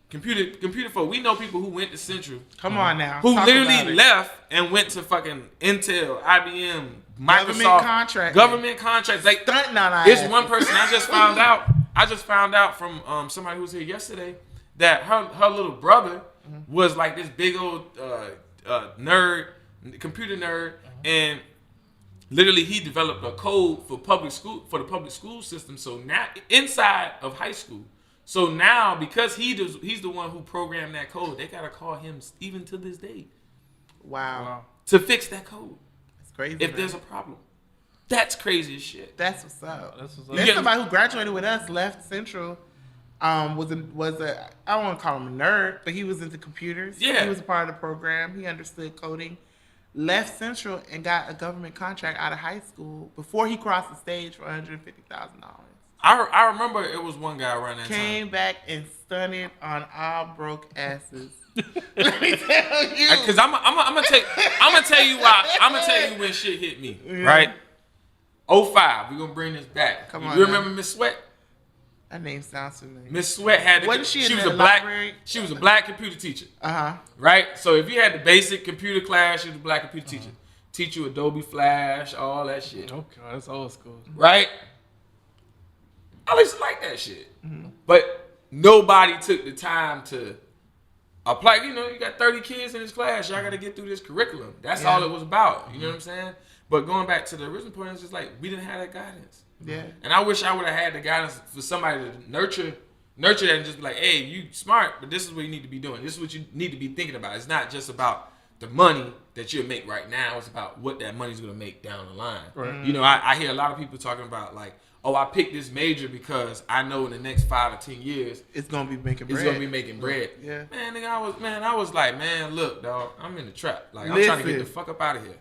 Computer folk. We know people who went to Central.
Come on now.
Who literally left and went to fucking Intel, IBM, Microsoft. Government contracts. Like,
stunting on our
it's one person I just found out. I just found out from somebody who was here yesterday that her little brother was like this big old nerd, computer nerd, and literally he developed a code for the public school system. So now inside of high school. So now because he's the one who programmed that code, they gotta call him even to this day.
Wow.
To fix that code. That's crazy. If there's a problem. That's crazy as shit.
That's what's up. There's somebody who graduated with us, left Central. I don't want to call him a nerd, but he was into computers.
Yeah.
He was a part of the program. He understood coding. Left Central and got a government contract out of high school before he crossed the stage for $150,000.
I remember it was one guy around that time.
Came back and stunted on our broke asses. Let me tell you.
Because I'm gonna tell you why. I'm gonna tell you when shit hit me. Right. 05. We're gonna bring this back.
Come on.
You remember Miss Sweat?
That name sounds familiar.
Miss Sweat had she was a black computer teacher. Right? So if you had the basic computer class, she was a black computer teacher. Teach you Adobe Flash, all that shit.
Okay, that's old school.
Right? I used to like that shit. But nobody took the time to apply. You know, you got 30 kids in this class. Y'all got to get through this curriculum. That's all it was about. You know what I'm saying? But going back to the original point, it's just like we didn't have that guidance.
Yeah.
And I wish I would have had the guidance for somebody to nurture that and just be like, hey, you smart, but this is what you need to be doing. This is what you need to be thinking about. It's not just about the money that you'll make right now. It's about what that money's going to make down the line. Right. You know, I hear a lot of people talking about like, oh, I picked this major because I know in the next 5 or 10 years
it's gonna be making bread.
It's gonna be making bread.
Yeah.
Man, nigga, I was like, man, look, dog, I'm in the trap. Like, I'm trying to get the fuck up out of here.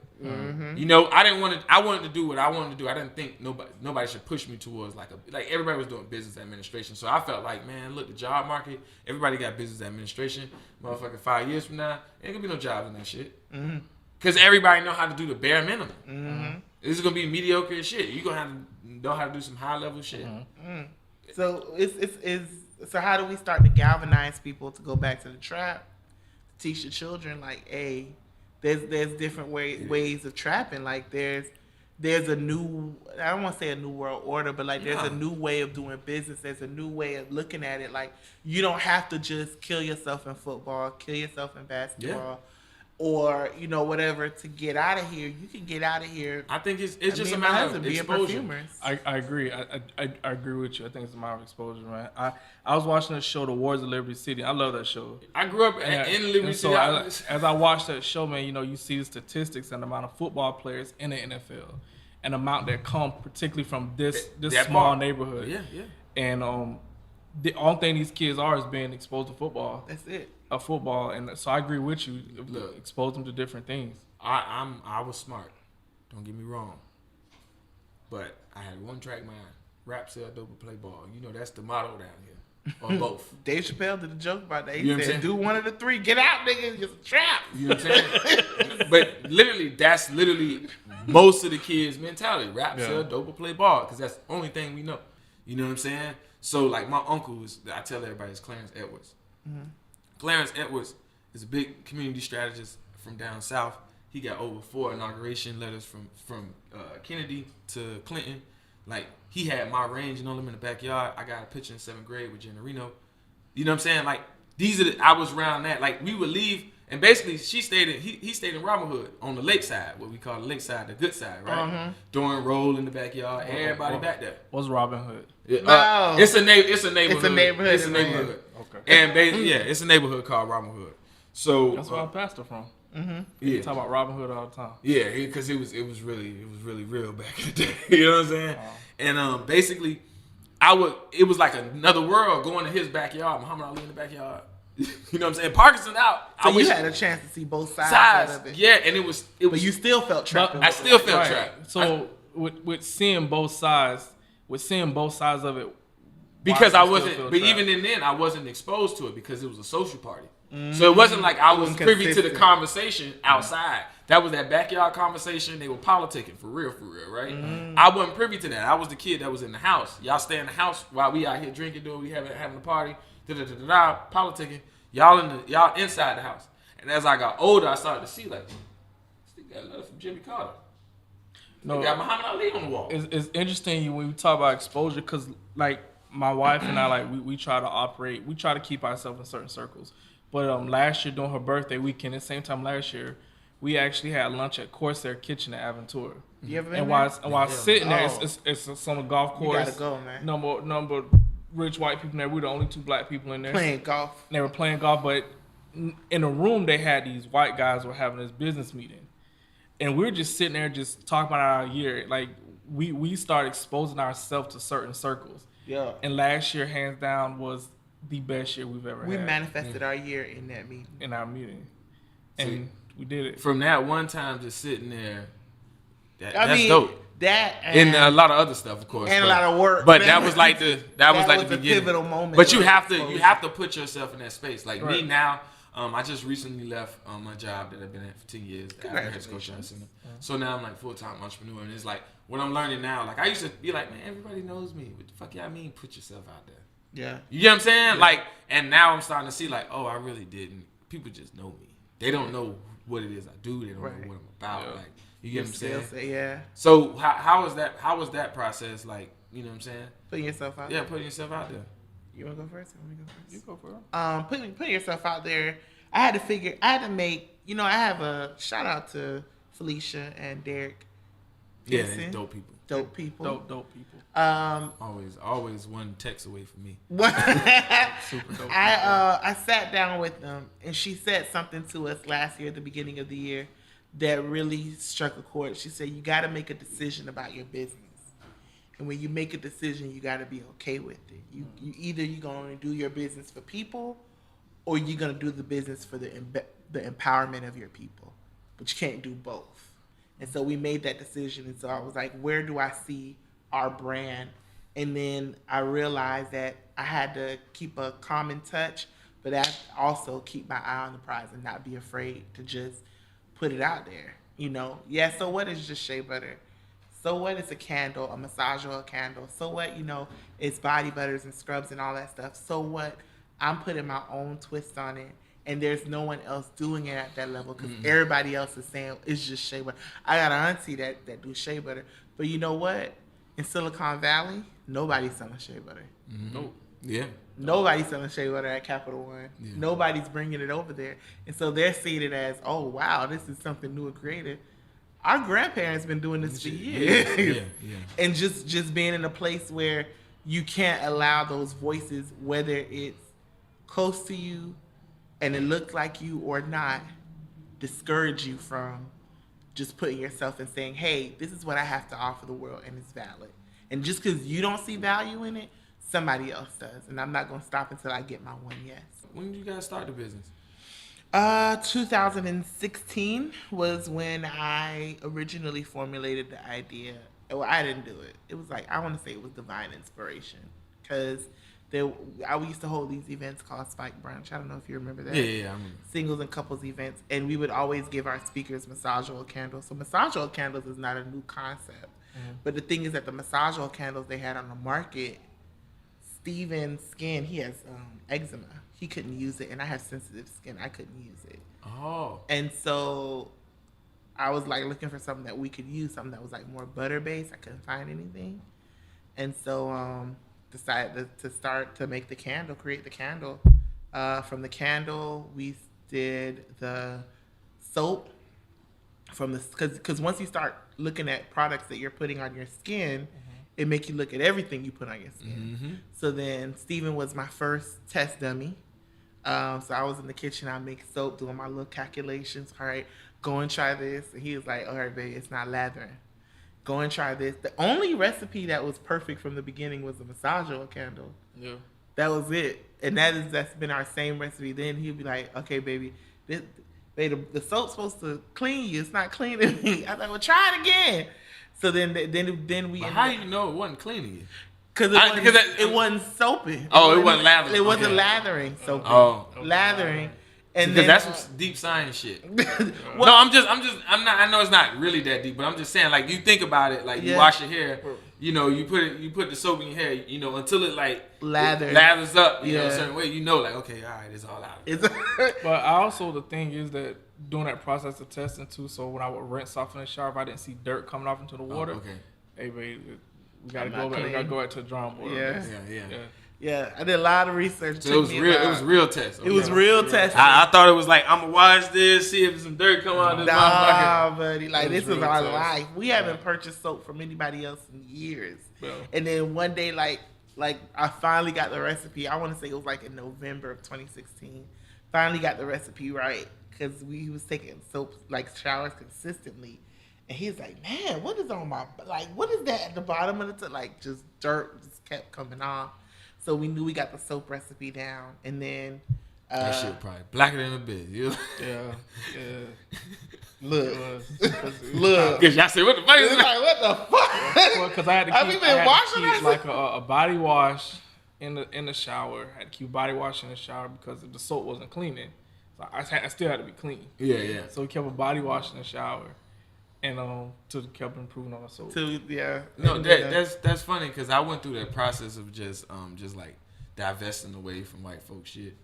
You know, I wanted to do what I wanted to do. I didn't think nobody should push me towards like everybody was doing business administration. So I felt like, man, look, the job market, everybody got business administration. Motherfucking 5 years from now, ain't gonna be no jobs in that shit. Cause everybody know how to do the bare minimum. This is gonna be mediocre as shit. You gonna have to know how to do some high level shit.
So so how do we start to galvanize people to go back to the trap? Teach the children like, hey, there's different ways of trapping. Like there's a new, I don't want to say a new world order, but like there's a new way of doing business. There's a new way of looking at it. Like you don't have to just kill yourself in football, kill yourself in basketball. Or, you know, whatever, to get out of here. You can get out of here.
I think it's just a matter of exposure.
I agree. I agree with you. I think it's a matter of exposure, man. I was watching the show, The Wars of Liberty City. I love that show.
I grew up in Liberty City.
As I watched that show, man, you know, you see the statistics and the amount of football players in the NFL and the amount that come particularly from this small neighborhood.
Yeah.
And the only thing these kids are is being exposed to football.
That's it.
Football, and so I agree with you. Look, expose them to different things.
I was smart. Don't get me wrong, but I had one track mind: rap, sell dope, and play ball. You know that's the motto down here, or both.
Dave Chappelle did a joke about that. He said, "Do one of the three. Get out, nigga. It's a trap."
You know what I'm saying? But literally, that's most of the kids' mentality: rap, sell dope, and play ball, because that's the only thing we know. You know what I'm saying? So like my uncle I tell everybody is Clarence Edwards. Clarence Edwards is a big community strategist from down south. He got over 4 inauguration letters from Kennedy to Clinton. Like, he had my range and all them in the backyard. I got a picture in 7th grade with Jen Reno. You know what I'm saying? Like, I was around that. Like, we would leave. And basically, he stayed in Robin Hood on the lakeside, what we call the lakeside, the good side, right? Doing roll in the backyard, everybody back there.
What's Robin Hood?
No. It's a neighborhood. It's a neighborhood.
Okay.
And it's a neighborhood called Robin Hood. So
that's where I'm pastor from.
Yeah.
We talk about Robin Hood all the time.
Yeah, because it was really real back in the day. You know what I'm saying? And basically, it was like another world going to his backyard, Muhammad Ali in the backyard. You know what I'm saying? Parkinson out.
So you had a chance to see both sides of it.
Yeah, and it was.
But you still felt trapped.
I still felt trapped.
So with seeing both sides of it,
because I wasn't. But even then, I wasn't exposed to it because it was a social party. So it wasn't like I was privy to the conversation outside. That was that backyard conversation. They were politicking for real, right? I wasn't privy to that. I was the kid that was in the house. Y'all stay in the house while we out here drinking, we having a party, politicking. Y'all inside the house. And as I got older, I started to see like, this got a letter from Jimmy Carter. No, got Muhammad Ali on the wall.
It's interesting when we talk about exposure because like my wife and I we try to operate. We try to keep ourselves in certain circles. But last year during her birthday weekend, at the same time last year, we actually had lunch at Corsair Kitchen at Aventura.
You ever been
and while sitting there, it's on the golf course.
You gotta go, man.
Number rich white people in there. We're the only two black people in there.
Playing golf.
They were playing golf, but in a room they had these white guys were having this business meeting. And we were just sitting there just talking about our year. Like we started exposing ourselves to certain circles.
Yeah.
And last year, hands down, was the best year we've ever had.
We manifested our year in that meeting.
In our meeting. And we did it.
From that one time just sitting there, that's dope.
That
and a lot of other stuff, of course.
And a lot of work.
But that was like the beginning.
Pivotal moment.
But you have to put yourself in that space. Like me now, I just recently left my job that I've been at for 10 years. Head coach at Center. So now I'm like full-time entrepreneur, and it's like what I'm learning now. Like I used to be like, man, everybody knows me. What the fuck y'all mean? Put yourself out there.
Yeah.
You know what I'm saying? Yeah. Like, and now I'm starting to see like, oh, I really didn't. People just know me. They don't know what it is I do. They don't know what I'm about. Yeah. Like, you get what I'm saying?
Yeah.
So how was that? How was that process? Like, you know what I'm saying?
Putting yourself out.
Yeah, putting yourself out there.
You want to go first? Or want me to go first?
You go for it.
Putting yourself out there. I had to make. You know, I have a shout out to Felicia and Derek.
Yeah, dope people.
Dope people.
Dope people.
Always one text away from me.
Super dope.
I sat down with them, and she said something to us last year at the beginning of the year that really struck a chord. She said, you got to make a decision about your business. And when you make a decision, you got to be okay with it. You either you're going to do your business for people or you're going to do the business for the empowerment of your people. But you can't do both. And so we made that decision. And so I was like, where do I see our brand? And then I realized that I had to keep a common touch, but I also keep my eye on the prize and not be afraid to just put it out there. You know, yeah, so what is just shea butter? So what is a candle, a massage oil candle? So what, you know, it's body butters and scrubs and all that stuff. So what? I'm putting my own twist on it. And there's no one else doing it at that level because everybody else is saying it's just shea butter. I got an auntie that do shea butter. But you know what? In Silicon Valley, nobody's selling shea butter.
Nope. Yeah.
Nobody's selling shea butter at Capital One. Yeah. Nobody's bringing it over there. And so they're seeing it as, oh, wow, this is something new and creative. Our grandparents been doing this for years. Yeah. And just being in a place where you can't allow those voices, whether it's close to you and it looks like you or not, discourage you from just putting yourself and saying, hey, this is what I have to offer the world and it's valid. And just because you don't see value in it, somebody else does. And I'm not going to stop until I get my one yes.
When did you guys start the business?
2016 was when I originally formulated the idea. Well, I didn't do it. It was like, I want to say it was divine inspiration. Because I used to hold these events called Spike Brunch. I don't know if you remember that.
Yeah, I remember.
Singles and couples events. And we would always give our speakers massage oil candles. So massage oil candles is not a new concept. But the thing is that the massage oil candles they had on the market, Stephen's skin, he has eczema. He couldn't use it. And I have sensitive skin. I couldn't use it.
Oh.
And so I was like looking for something that we could use, something that was like more butter-based. I couldn't find anything. And so decided to start to make the candle, create the candle. From the candle, we did the soap from the because once you start looking at products that you're putting on your skin, it make you look at everything you put on your skin. So then Stephen was my first test dummy. So I was in the kitchen, I make soap, doing my little calculations. All right, go and try this. And he was like, all right, baby, it's not lathering. Go and try this. The only recipe that was perfect from the beginning was the massage oil candle. Yeah. That was it. And that's been our same recipe. Then he'll be like, okay, baby, the soap's supposed to clean you. It's not cleaning me. I was like, well, try it again. So then we.
But how do you know it wasn't cleaning you?
Because it wasn't soaping.
Oh, it wasn't lathering.
It wasn't lathering soaping.
Oh,
lathering. And
because that's some deep science shit. Well, no, I'm not. I know it's not really that deep, but I'm just saying, like, you think about it, like you wash your hair, you know, you put the soap in your hair, you know, until it like lathers up, you know, a certain way, you know, like, okay, all right, it's all out.
But also the thing is that doing that process of testing too. So when I would rinse off in the shower, if I didn't see dirt coming off into the water, hey baby, we gotta go back. We gotta go back to the drawing board.
Yeah, I did a lot of research.
So it was real test.
It was real test.
I thought it was like, I'm gonna wash this, see if some dirt come out of this motherfucker.
Nah, buddy, like this is our life. We haven't purchased soap from anybody else in years. And then one day, like I finally got the recipe. I want to say it was like in November of 2016. Finally got the recipe right because we was taking soap like showers consistently. And he's like, man, what is on my, like, what is that at the bottom of the, like, just dirt just kept coming off. So we knew we got the soap recipe down. And then.
That shit probably blacker than a bitch.
Yeah.
Look.
Because y'all say, what the fuck is
that? Like, what the fuck?
Well, because I had to keep like a body wash in the shower. I had to keep body wash in the shower because if the soap wasn't cleaning. So I still had to be clean.
Yeah.
So we kept a body wash in the shower. And kept improving on the soap.
No, that's funny because I went through that process of just like divesting away from white folk shit.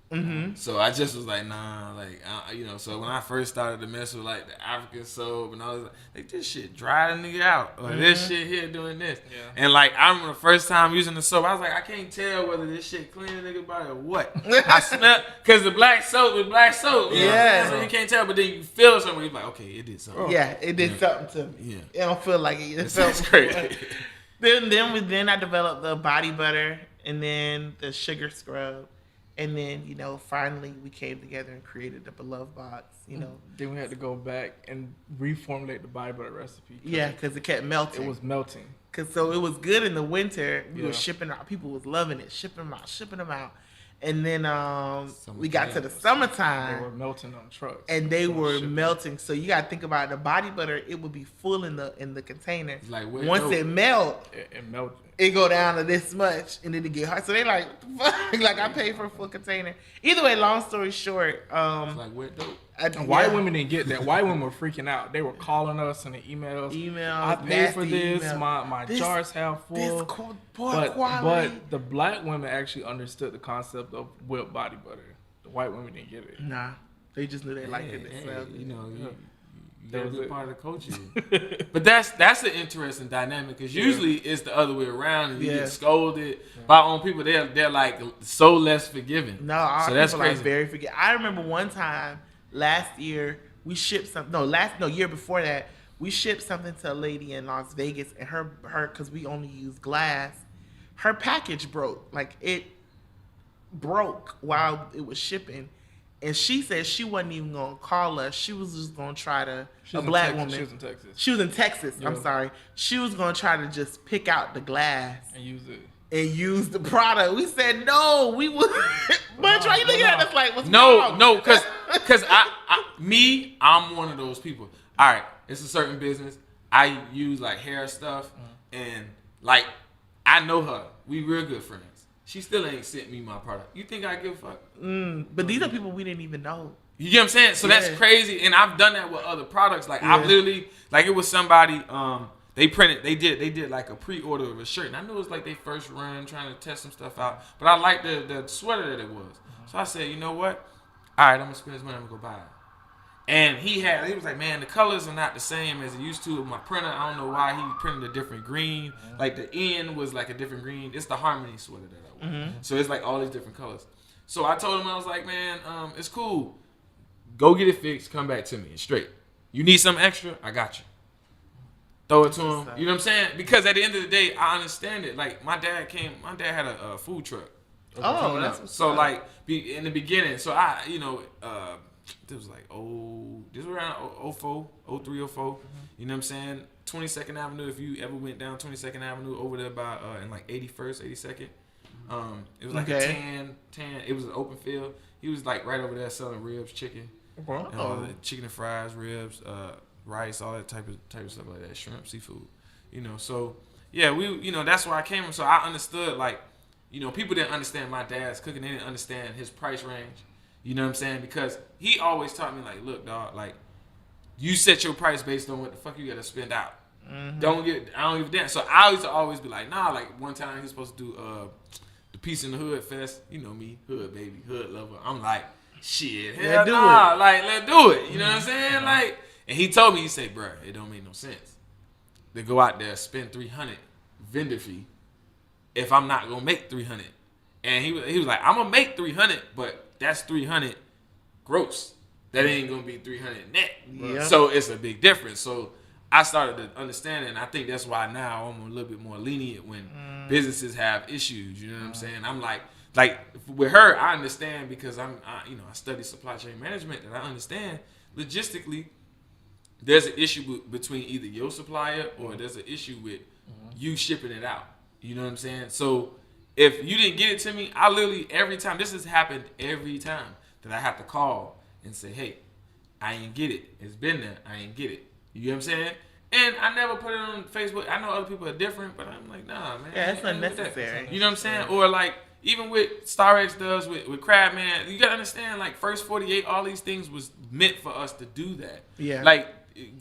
So I just was like, nah, like you know. So when I first started to mess with like the African soap and all this, like this shit dry the nigga out, or this shit here doing this. And like I remember the first time using the soap, I was like, I can't tell whether this shit clean a nigga body or what. I smell because the black soap is black soap. So you can't tell, but then you feel something. You're like, okay, it did something.
Yeah, it did something to me. Yeah, it don't feel like it. It
sounds crazy.
Then I developed the body butter. And then the sugar scrub. And then, you know, finally we came together and created the Beloved Box, you know.
Then we had to go back and reformulate the body butter recipe.
Yeah, because it kept melting.
It was melting.
So it was good in the winter. We were shipping out. People was loving it. Shipping them out. And then we got to the summertime.
They were melting on trucks.
And they were melting. So you got to think about it. The body butter, it would be full in the container.
Like,
once it melt,
it melted.
It go down to this much, and then it get hard. So they like, what the fuck? Like I paid for a full container. Either way, long story short,
it's like wet dope.
White women didn't get that. White women were freaking out. They were calling us in the emails. I paid for this. My jar's half full.
This poor quality.
But the black women actually understood the concept of whipped body butter. The white women didn't get it.
Nah, they just knew they liked it themselves.
You know. That was a part of the culture. But that's an interesting dynamic because usually it's the other way around and you get scolded by our own people. They're like so less forgiving.
No, our people are very forgiving. I remember one time last year we shipped something. Year before that we shipped something to a lady in Las Vegas and her because we only use glass. Her package broke. Like it broke while it was shipping. And she said she wasn't even going to call us. She was just going to try to, a black woman.
She was in Texas.
She was in Texas. Yeah. I'm sorry. She was going to try to just pick out the glass.
And use it.
And use the product. We said, no, we would. But why you looking at us like, what's wrong?
No, because I'm one of those people. All right, it's a certain business. I use like hair stuff. And like, I know her. We real good friends. She still ain't sent me my product. You think I give a fuck?
But these are people we didn't even know.
You get what I'm saying? So that's crazy. And I've done that with other products. Like I've literally, like it was somebody, they did like a pre-order of a shirt. And I knew it was like their first run trying to test some stuff out. But I liked the sweater that it was. So I said, you know what? All right, I'm going to spend this money. I'm going to go buy it. And he was like, man, the colors are not the same as it used to with my printer. I don't know why he printed a different green. Like the end was like a different green. It's the Harmony sweater that I wear. So it's like all these different colors. So I told him, I was like, man, it's cool. Go get it fixed. Come back to me. It's straight. You need something extra? I got you. Throw it to him. You know what I'm saying? Because at the end of the day, I understand it. Like my dad had a food truck.
Oh, that's what's
so
up.
like in the beginning. So I, this was like this was around 04, 03, 04. You know what I'm saying? 22nd Avenue. If you ever went down 22nd Avenue over there by in like 81st, 82nd. It was like a tan. It was an open field. He was like right over there selling ribs, chicken, chicken and fries, ribs, rice, all that type of stuff like that, shrimp, seafood. So yeah, that's where I came from. So I understood like, people didn't understand my dad's cooking. They didn't understand his price range. You know what I'm saying? Because he always taught me like, look, dog, like you set your price based on what the fuck you got to spend out. I don't give a damn. So I used to always be like, nah. Like one time he was supposed to do the Peace in the Hood Fest. You know me, hood baby, hood lover. I'm like, shit, hell nah. Like let's do it. You know what I'm saying? Like, and he told me, he said, bro, it don't make no sense to go out there spend $300 vendor fee if I'm not gonna make $300. And he was like, I'm gonna make $300, but that's $300 gross. That ain't gonna be $300 net. Yep. So it's a big difference. So I started to understand it, and I think that's why now I'm a little bit more lenient when businesses have issues. You know what I'm saying? I'm like with her, I understand because I study supply chain management, and I understand logistically there's an issue between either your supplier or there's an issue with you shipping it out. You know what I'm saying? So if you didn't get it to me, I literally every time, this has happened every time that I have to call and say, hey, I ain't get it. It's been there. I ain't get it. You know what I'm saying? And I never put it on Facebook. I know other people are different, but I'm like, nah, man.
Yeah, it's unnecessary.
You know what I'm saying? Or like, even with StarX does with Crabman, you gotta understand, like, First 48, all these things was meant for us to do that.
Yeah.
Like,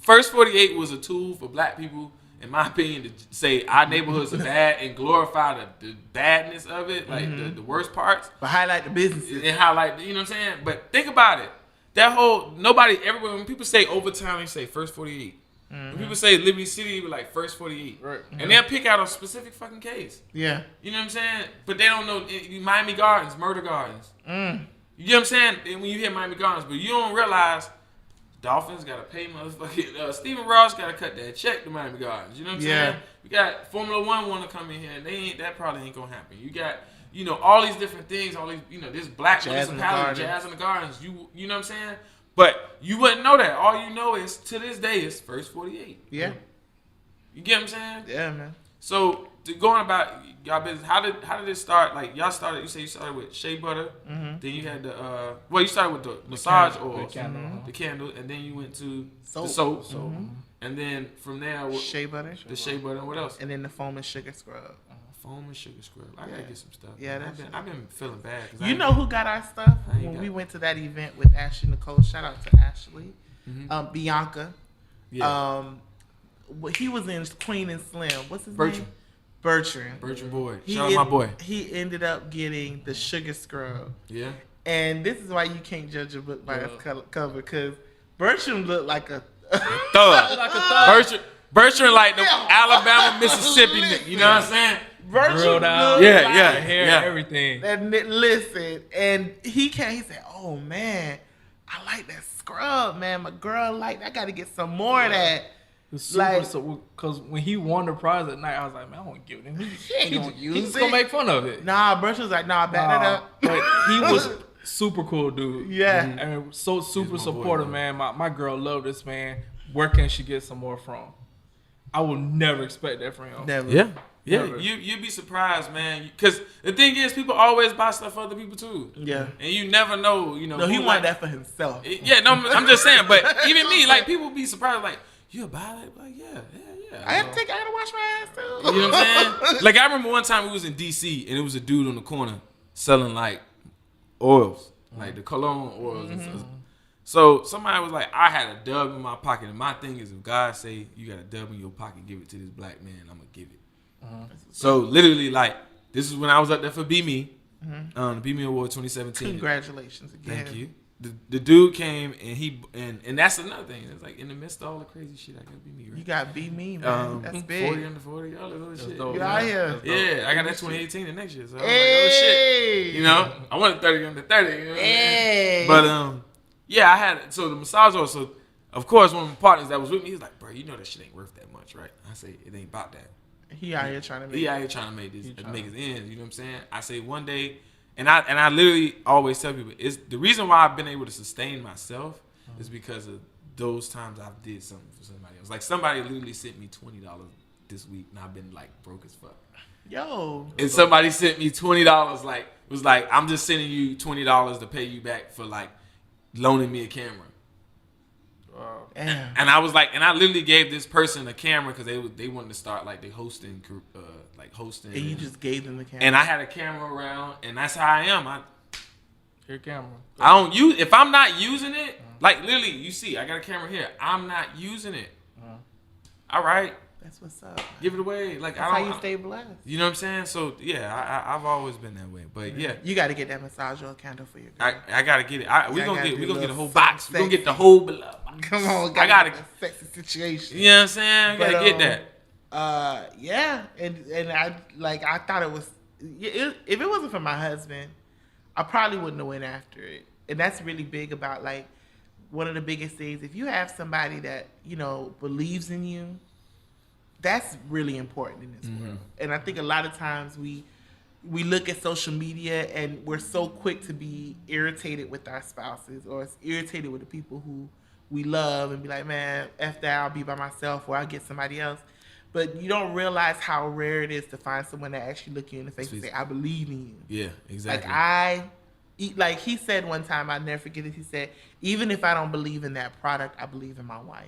First 48 was a tool for black people, in my opinion, to say our neighborhoods are bad and glorify the badness of it, like the worst parts.
But highlight the businesses.
And highlight, you know what I'm saying? But think about it. That whole, everywhere, when people say overtime, they say First 48. When people say Liberty City, they be like First 48.
Right.
And they'll pick out a specific fucking case.
Yeah.
You know what I'm saying? But they don't know Miami Gardens, Murder Gardens. You know what I'm saying? And when you hear Miami Gardens, but you don't realize Dolphins got to pay motherfucking Stephen Ross got to cut that check to Miami Gardens. You know what I'm saying? We got Formula One want to come in here, and that probably ain't gonna happen. You got all these different things, all these this black municipality, Jazz in the Gardens. You know what I'm saying? But you wouldn't know that. All you know is to this day is First 48.
Yeah.
You get what I'm saying?
Yeah, man.
So going about y'all business, how did it start? Like y'all started, you started with shea butter. Then you had the you started with the massage oil, the candle, and then you went to the soap. And then from there,
shea butter.
Shea butter. What else?
And then the foam and sugar scrub.
Foam and sugar scrub. I gotta get some stuff.
Yeah,
I've been feeling bad.
You know who got our stuff when we went to that event with Ashley Nicole? Shout out to Ashley, Bianca. Yeah. He was in Queen and Slim. What's his name? Bertrand Boyd. Shout out my boy. He ended up getting the sugar scrub. Yeah. And this is why you can't judge a book by its cover, because Bertrand looked like a
thug. Bertrand like the Alabama, Mississippi nigga. You know what I'm saying?
Grilled out, hair, everything.
And listen, and he said, "Oh man, I like that scrub, man. My girl like that. I got to get some more of that."
Because when he won the prize at night, I was like, man, I won't give it him. He's just gonna make fun of it.
Nah, Brush was like, back that up.
But he was super cool, dude.
Yeah,
and so super supportive, man. My girl loved this man. Where can she get some more from? I would never expect that from him.
Never.
Yeah. Yeah, you'd be surprised, man. Because the thing is, people always buy stuff for other people too.
Yeah,
and you never know.
No, he wanted that for himself.
I'm just saying. But even me, like, people be surprised, like, you buy that? Like, yeah.
I had to wash my ass too.
You know what I'm saying? Like, I remember one time we was in DC and it was a dude on the corner selling like oils, like the cologne oils and stuff. So somebody was like, I had a dub in my pocket, and my thing is, if God say you got a dub in your pocket, give it to this black man, I'm gonna give it. So literally, like, this is when I was up there for Be Me, the Be Me Award 2017.
Congratulations again.
Thank you. The dude came and that's another thing. It's like in the midst of all the crazy shit, I got Be Me. Right?
You got Be Me, man. That's big.
40 under 40, all this other shit.
You out here?
Yeah, I got that 2018 the next year. So I was like, oh shit, I wanted 30 under 30. You know what I mean? But Yeah, I had so the massage oil. So of course, one of my partners that was with me, he's like, "Bro, you know that shit ain't worth that much, right?" I say, "It ain't about that."
He out here trying to make.
He out here trying to make this, make his ends. You know what I'm saying? I say one day, and I literally always tell people, it's the reason why I've been able to sustain myself is because of those times I've did something for somebody else. Like somebody literally sent me $20 this week, and I've been like broke as fuck.
Yo.
And somebody sent me $20, like was like, I'm just sending you $20 to pay you back for like loaning me a camera. And I was like, and I literally gave this person a camera because they wanted to start like they hosting. And
you just gave them the camera.
And I had a camera around, and that's how I am.
Your camera.
I don't use if I'm not using it. Like literally, you see, I got a camera here. I'm not using it. All right.
That's what's up.
Give it away. Like
that's how you stay blessed.
You know what I'm saying? So yeah, I've always been that way. But yeah,
you got to get that massage oil candle for your girl.
I gotta get it. We gonna get a whole box. We gonna get the whole. Come
on, I gotta get a sexy situation.
You know what I'm saying? I gotta get that.
Yeah, and I thought it was. If it wasn't for my husband, I probably wouldn't have went after it. And that's really big about like one of the biggest things. If you have somebody that believes in you, that's really important in this world. And I think a lot of times we look at social media and we're so quick to be irritated with our spouses or irritated with the people who we love and be like, man, F that, I'll be by myself or I'll get somebody else. But you don't realize how rare it is to find someone that actually look you in the face and say, I believe in you.
Yeah, exactly.
Like he said one time, I'll never forget it. He said, even if I don't believe in that product, I believe in my wife.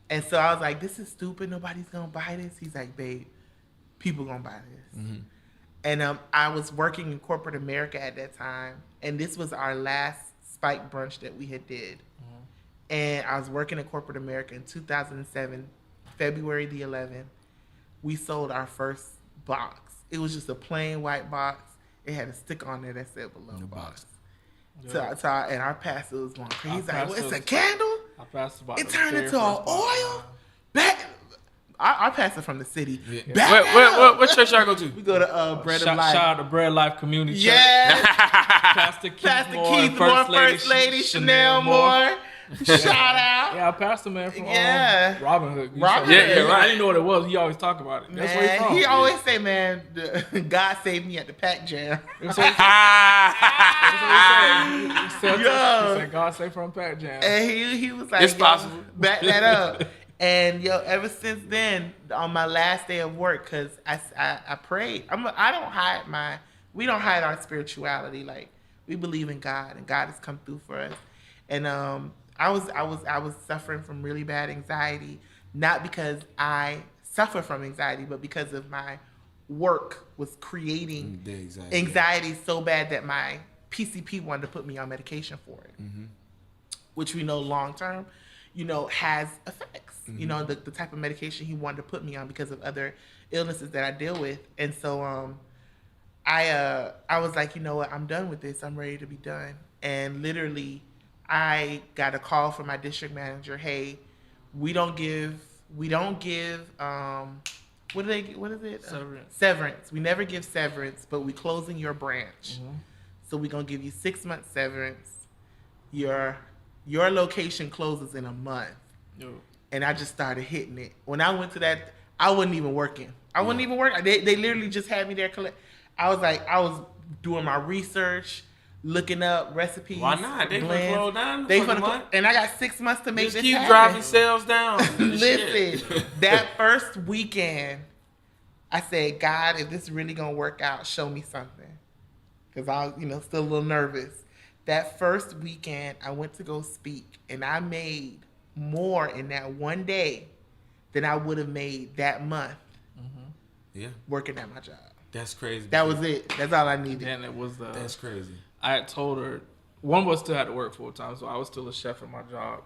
And so I was like, this is stupid. Nobody's going to buy this. He's like, babe, people going to buy this. And I was working in corporate America at that time. And this was our last Spike brunch that we had did. And I was working in corporate America in 2007, February the 11th. We sold our first box. It was just a plain white box. It had a stick on there that said below box. Yeah. And our pastor was going crazy. He's like, well, it's a candle? It turned into an oil? Our pastor from the city.
Yeah. What church y'all go to?
We go to Bread of Life.
Shout out to Bread Life Community Church.
Yeah.
Pastor Keith Moore,
First Lady Chanel Moore. Shout out.
Yeah, Pastor man from Robin Hood.
Right.
I didn't know what it was. He always talk about it. That's where he's from.
He always say, man, God saved me at the Pack Jam.
That's what he said. God saved from Pack Jam.
And he was like,
it's possible.
Back that up. And ever since then, on my last day of work, because I prayed. We don't hide our spirituality. Like, we believe in God, and God has come through for us. And I was suffering from really bad anxiety, not because I suffer from anxiety, but because of my work was creating anxiety so bad that my PCP wanted to put me on medication for it, which we know long term, has effects. The type of medication he wanted to put me on because of other illnesses that I deal with. And so I was like, you know what, I'm done with this. I'm ready to be done. And literally, I got a call from my district manager. Hey, we don't give what is it? Severance. We never give severance, but we closing your branch. So we're gonna give you 6 months severance. Your location closes in a month. And I just started hitting it. When I went to that, I wasn't even working. They literally just had me there I was doing my research, looking up recipes.
Why not? They gonna slow down.
And I got 6 months to make this happen.
Keep driving sales down.
Listen, that first weekend, I said, God, if this is really gonna work out, show me something, because I was, still a little nervous. That first weekend, I went to go speak, and I made more in that one day than I would have made that month. Working at my job.
That's crazy.
That was it. That's all I needed.
And it was
that's crazy.
I had told her, one of us still had to work full time, so I was still a chef at my job.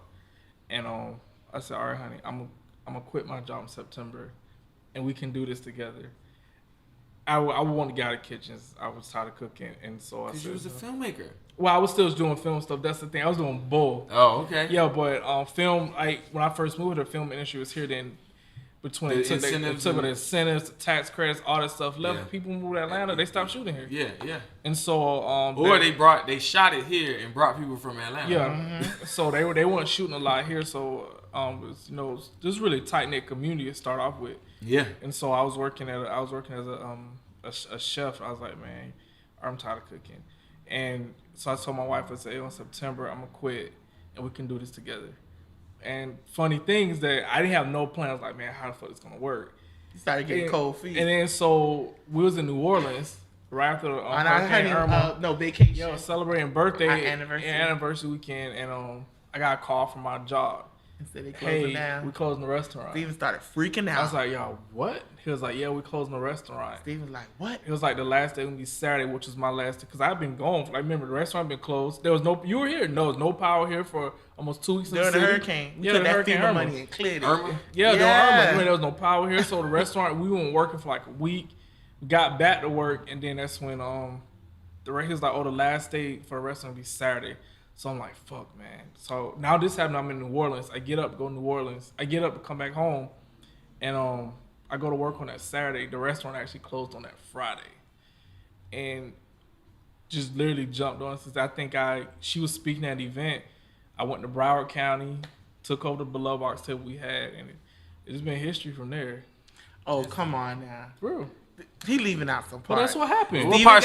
And I said, all right, honey, I'm gonna quit my job in September, and we can do this together. I want to get out of kitchens. I was tired of cooking, and so I said,
you was a filmmaker.
Well, I was still doing film stuff. That's the thing. I was doing both.
Oh, okay.
Yeah, but film. When I first moved, the film industry was here. Then between the incentives, the tax credits, all that stuff left.
Yeah.
People moved to Atlanta, they stopped shooting here.
Yeah.
And so,
or they shot it here and brought people from Atlanta.
Yeah. So they weren't shooting a lot here. So, just really tight knit community to start off with.
Yeah.
And so I was working as a chef. I was like, man, I'm tired of cooking. And so I told my wife, I said, in September I'm gonna quit and we can do this together. And funny thing is that I didn't have no plan. I was like, man, how the fuck is gonna work?
You started getting cold feet.
And then so we was in New Orleans right after Hurricane Irma.
Vacation.
Yeah, celebrating birthday anniversary weekend, and I got a call from my job.
Instead they closing down.
We closing the restaurant.
Steven started freaking out.
I was like, yo, what? He was like, yeah, we closing the restaurant.
Steven was like, what?
It was like the last day would be Saturday, which was my last day, because I've been gone. Remember, the restaurant been closed. There was you were here. No, there was no power here for almost 2 weeks.
During the hurricane. We took that FEMA money and cleared it.
Irma? Yeah, there was no power here. So the restaurant, we weren't working for like a week. We got back to work, and then that's when he was like, the last day for the restaurant would be Saturday. So I'm like, fuck, man. So now this happened. I'm in New Orleans. I get up, go to New Orleans. I get up and come back home, and I go to work on that Saturday. The restaurant actually closed on that Friday, and just literally jumped on. Since she was speaking at the event, I went to Broward County, took over the beloved box table we had, and it's been history from there.
Oh, come on now,
bro.
He leaving out some parts.
Well, that's what happened.
What part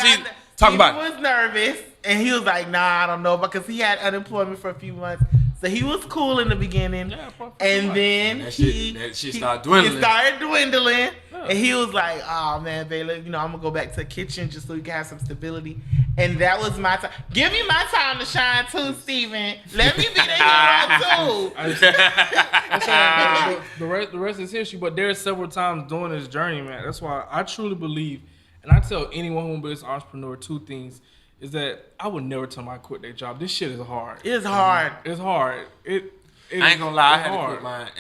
talk about?
He was nervous, and he was like, nah, I don't know, because he had unemployment for a few months. So he was cool in the beginning, and then
that shit started dwindling.
It started dwindling, and he was like, oh, man, babe, I'm going to go back to the kitchen just so we can have some stability. And that was my time. Give me my time to shine, too, Stephen. Let me be the hero,
too. The rest is history, but there's several times during this journey, man. That's why I truly believe, and I tell anyone who is an entrepreneur 2 things, is that I would never tell them I quit their job. This shit is hard.
It's hard.
It's hard. I
ain't gonna lie, I had to quit mine,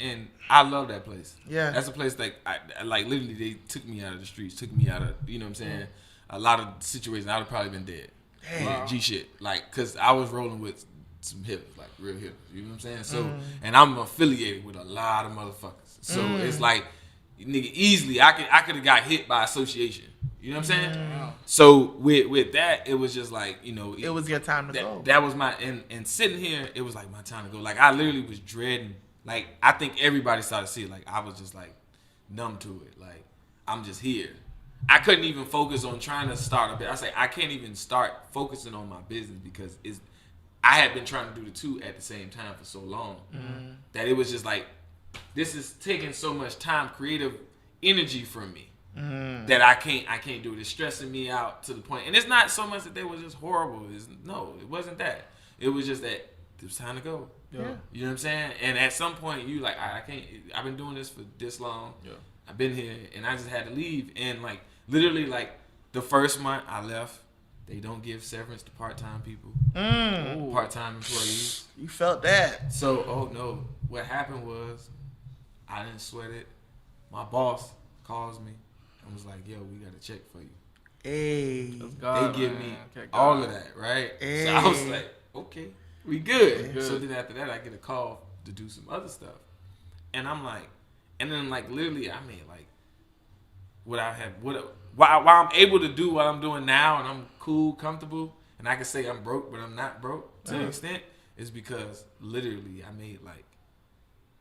and I love that place.
Yeah,
that's a place that I like. Literally, they took me out of the streets, took me out of, you know what I'm saying. A lot of situations, I'd have probably been dead.
Wow.
G shit, like, cause I was rolling with some hitters, like real hitters. You know what I'm saying? So, and I'm affiliated with a lot of motherfuckers. So it's like, nigga, easily I could have got hit by association. You know what I'm saying? So with that, it was just like, it
was your time to go.
That was my and sitting here, it was like my time to go. Like I literally was dreading. Like I think everybody started to see it. Like I was just like numb to it. Like I'm just here. I couldn't even focus on trying to start a business. I was like, I can't even start focusing on my business because I had been trying to do the 2 at the same time for so long that it was just like, this is taking so much time, creative energy from me that I can't do it. It's stressing me out to the point. And it's not so much that they were just horrible. No, it wasn't that. It was just that it was time to go.
Yeah.
You know what I'm saying? And at some point you like, I can't, I've been doing this for this long. Yeah. I've been here and I just had to leave. And like, literally like the first month I left, they don't give severance to part-time people, part-time employees.
You felt that.
So, no. What happened was I didn't sweat it. My boss calls me and was like, yo, we got a check for you.
Hey.
They give me all of that, right? Hey. So I was like, okay, we good. So then after that, I get a call to do some other stuff. And I'm like, and then like literally, I mean like, while I'm able to do what I'm doing now and I'm cool, comfortable, and I can say I'm broke, but I'm not broke to an extent, is because literally I made like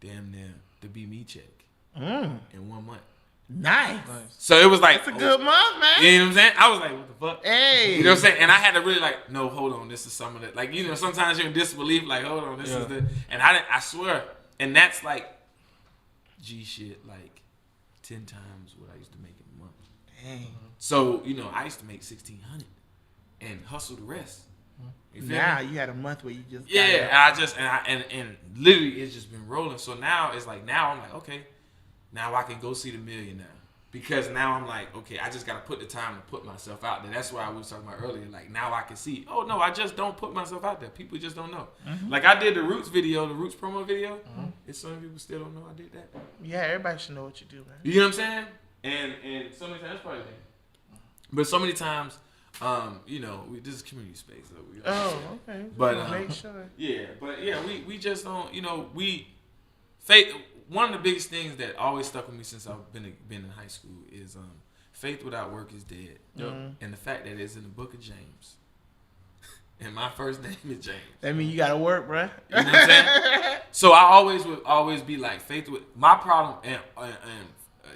damn near the Be Me check in 1 month.
Nice.
So it was like,
that's a good month, man.
You know what I'm saying? I was like, what the fuck?
Hey.
You know what I'm saying? And I had to really like, no, hold on, this is some of that. Like, sometimes you're in disbelief, like, hold on, this is the, and I swear, and that's like G shit, like 10 times what I used to make in a month.
Dang.
So, I used to make $1,600 and hustle the rest. You feel me?
You had a month where you just
and literally it's just been rolling. So now it's like, now I'm like, okay, now I can go see the million now. Because now I'm like, okay, I just gotta put the time to put myself out there. That's why I was talking about earlier. Like now I can see, oh no, I just don't put myself out there. People just don't know. Like I did the Roots video, the Roots promo video. And some people still don't know I did that.
Yeah, everybody should know what you do, man.
You know what I'm saying? And so many times, that's probably but so many times, this is community space. So
okay.
But
make sure.
Yeah, but yeah, we just don't, one of the biggest things that always stuck with me since I've been in high school is faith without work is dead. And the fact that it's in the book of James. And my first name is James.
That means you gotta work, bruh.
You know what I'm saying? So I would always be like, faith with my problem and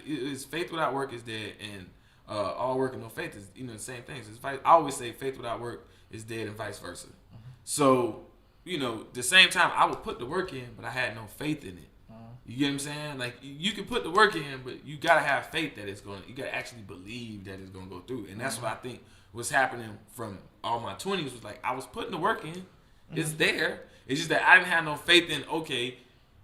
is faith without work is dead, and all work and no faith is the same things. I always say faith without work is dead, and vice versa. So the same time I would put the work in, but I had no faith in it. You get what I'm saying? Like you can put the work in, but you gotta have faith that it's gonna. You gotta actually believe that it's gonna go through, and that's what I think was happening from all my 20s. Was like I was putting the work in. It's there. It's just that I didn't have no faith in. Okay,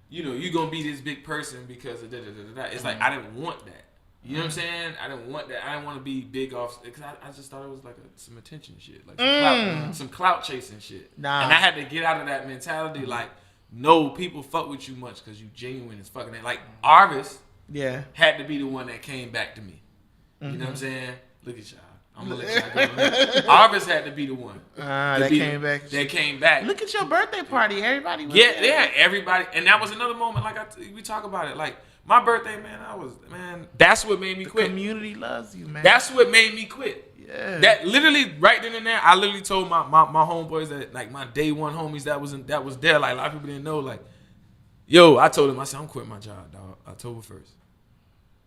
you're gonna be this big person because of da da da da. It's like I didn't want that. You know what I'm saying? I didn't want that. I didn't want to be big off because I just thought it was like some attention shit, like some clout chasing shit.
Nah.
And I had to get out of that mentality. Like, no, people fuck with you much because you genuine as fucking. Like Arvis, had to be the one that came back to me. You know what I'm saying? Look at y'all. I'm gonna let y'all go. Arvis had to be the one.
That came back.
That came back.
Look at your birthday party. Everybody was there.
Yeah, everybody. And that was another moment. Like we talk about it. Like my birthday, man. That's what made me quit.
The community loves you, man.
That's what made me quit.
Yeah.
That literally right then and there, I literally told my homeboys that, like, my day one homies that was there. Like, a lot of people didn't know. Like, yo, I told them, I said, I'm quitting my job, dog. October 1st.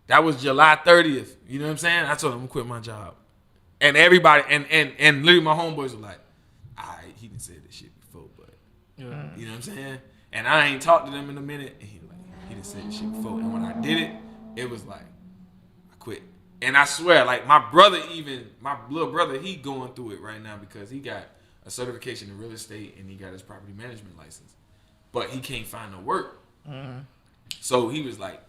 That was July 30th. You know what I'm saying? I told them I'm quitting my job. And everybody, and literally my homeboys were like, he didn't say this shit before, but you know what I'm saying? And I ain't talked to them in a minute. And he didn't say this shit before. And when I did it, it was like, I quit. And I swear, like my little brother, he going through it right now because he got a certification in real estate and he got his property management license, but he can't find no work. So he was like,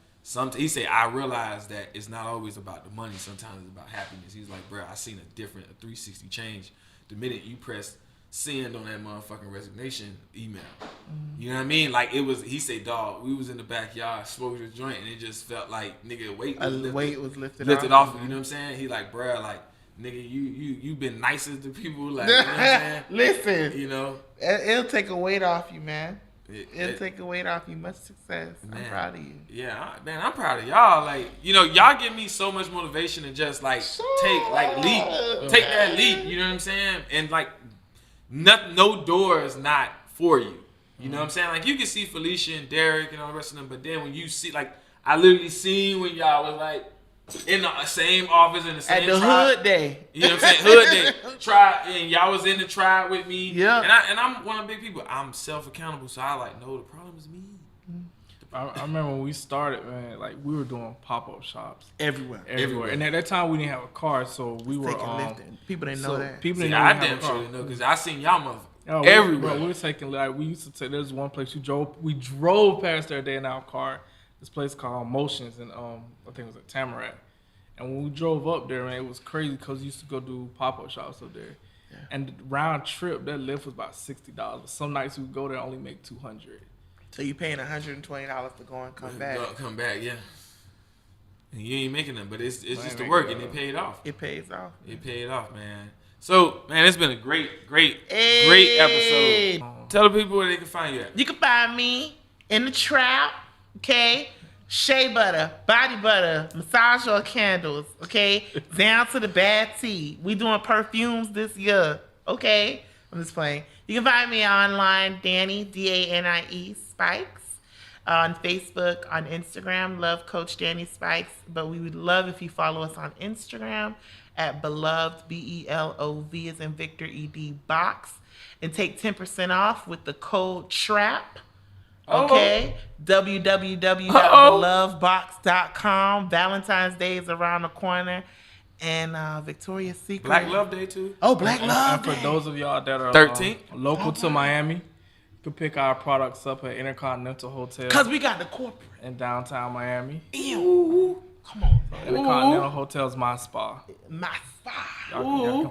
he said, I realized that it's not always about the money. Sometimes it's about happiness. He's like, bro, I seen a 360 change the minute you press send on that motherfucking resignation email. You know what I mean? Like he said, dog, we was in the backyard, smoked a joint, and it just felt like, nigga, weight was lifted off. You know what I'm saying? He like, bro, like, nigga, you been nicer to people. Like, you know what I'm saying?
Listen, it'll take a weight off you, man. It'll take a weight off you. Much success. Man, I'm proud of you.
Yeah, man, I'm proud of y'all. Like, y'all give me so much motivation to just like take that leap. You know what I'm saying? And like, no door is not for you. You know what I'm saying? Like, you can see Felicia and Derek and all the rest of them, but then when you see, like, I literally seen when y'all was like in the same office in the same
at the
tribe.
hood day.
You know what I'm saying? Hood day. Tribe, and y'all was in the tribe with me.
Yeah.
And I'm one of the big people. I'm self-accountable, so I like, no, the problem is me.
I remember when we started, man, like we were doing pop-up shops
everywhere.
And at that time we didn't have a car, so we were
people didn't know that.
People didn't know I
damn sure didn't know because I seen y'all motherfuckers everywhere.
We were taking, like, we used to take, there's one place we drove past there day in our car. This place called Motions, and I think it was at Tamarack. And when we drove up there, man, it was crazy because we used to go do pop-up shops up there. Yeah. And the round trip, that lift was about $60. Some nights we would go there and only make $200.
So you paying $120 to go and come back.
Come back, yeah. And you ain't making them, but it's just the work, and it paid off.
It pays off.
It paid off, man. So, man, it's been a great episode. Tell the people where they can find you at.
You can find me in the trap, okay? Shea butter, body butter, massage oil candles, okay? Down to the bad tea. We doing perfumes this year, okay? I'm just playing. You can find me online, Danie, Danie Spikes, on Facebook, on Instagram, Love Coach Danie Spikes. But we would love if you follow us on Instagram at Beloved, BELOV as in Victor, ED, box. And take 10% off with the code TRAP. Okay, www.belovedbox.com. Valentine's Day is around the corner, and Victoria's Secret.
Black Love Day too.
Oh, Black Love
Day. And for those of y'all that are
13
local to Miami, you can pick our products up at Intercontinental Hotel.
Cause we got the corporate
in downtown Miami.
Ew, come on.
Intercontinental Hotel's my spa.
My spa.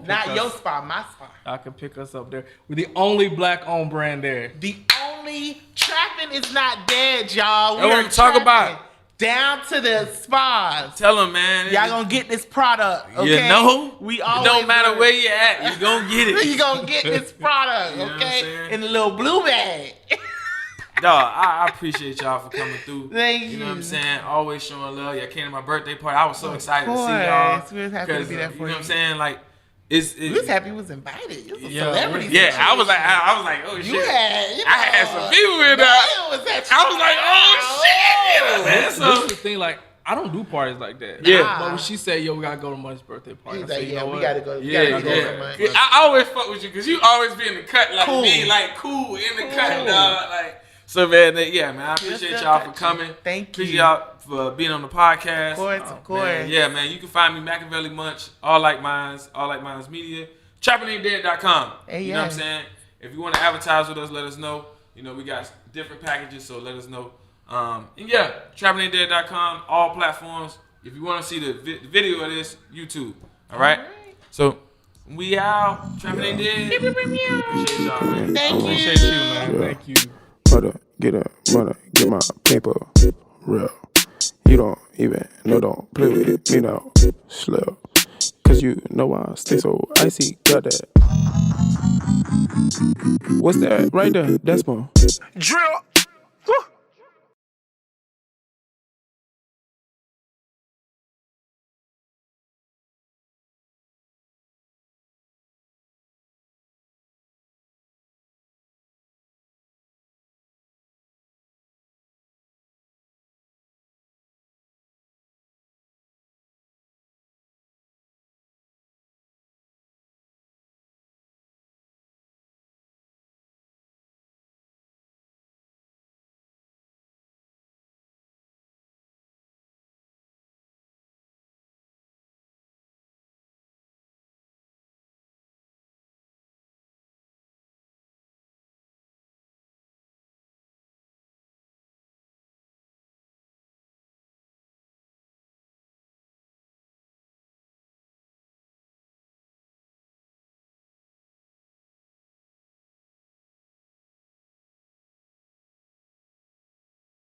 Not
your spa, my spa.
Y'all can pick us up there. We're the only black-owned brand there.
The only trapping is not dead, y'all.
That's what I'm talking about.
Down to the spas.
Tell them, man.
Y'all gonna get this product, okay?
You know?
We always
it don't matter where you at. You gonna get it.
You gonna get this product, okay? In the little blue bag.
dog, I appreciate y'all for coming through.
Thank you.
You know what I'm saying? Always showing love. Y'all came to my birthday party. I was so excited to see y'all.
We was happy to be there for you.
You know what I'm saying? Like,
we was happy you was invited. You was a celebrity.
Yeah, I was like, oh shit. I had some people in there. I was like, oh shit.
Man, so the thing, like, I don't do parties like that.
Yeah.
But when she said, yo, we gotta go to Money's birthday party,
He's
I said,
like,
you know
we
what?
gotta go.
Yeah. I always fuck with you because you always be in the cut like me, like cool in the cut, dog. Like, so man, man, I appreciate y'all for coming.
Thank you.
Appreciate y'all for being on the podcast.
Of course.
Man, yeah, man, you can find me Machiavelli Munch, All Like Minds Media, trappinganddead.com.
Hey,
you know what I'm saying? If you want to advertise with us, let us know. You know, we got different packages, so let us know. And yeah, trappinganddead.com, all platforms. If you want to see the video of this, YouTube. All right? So we out. Trapping Ain't Dead. Appreciate y'all, man.
Thank you.
Appreciate you, man. Thank you.
Mother, get my paper. Real. You don't even don't play with me now. Slow. Cause you know I stay so icy. Got that. What's that right there? That's my
drill.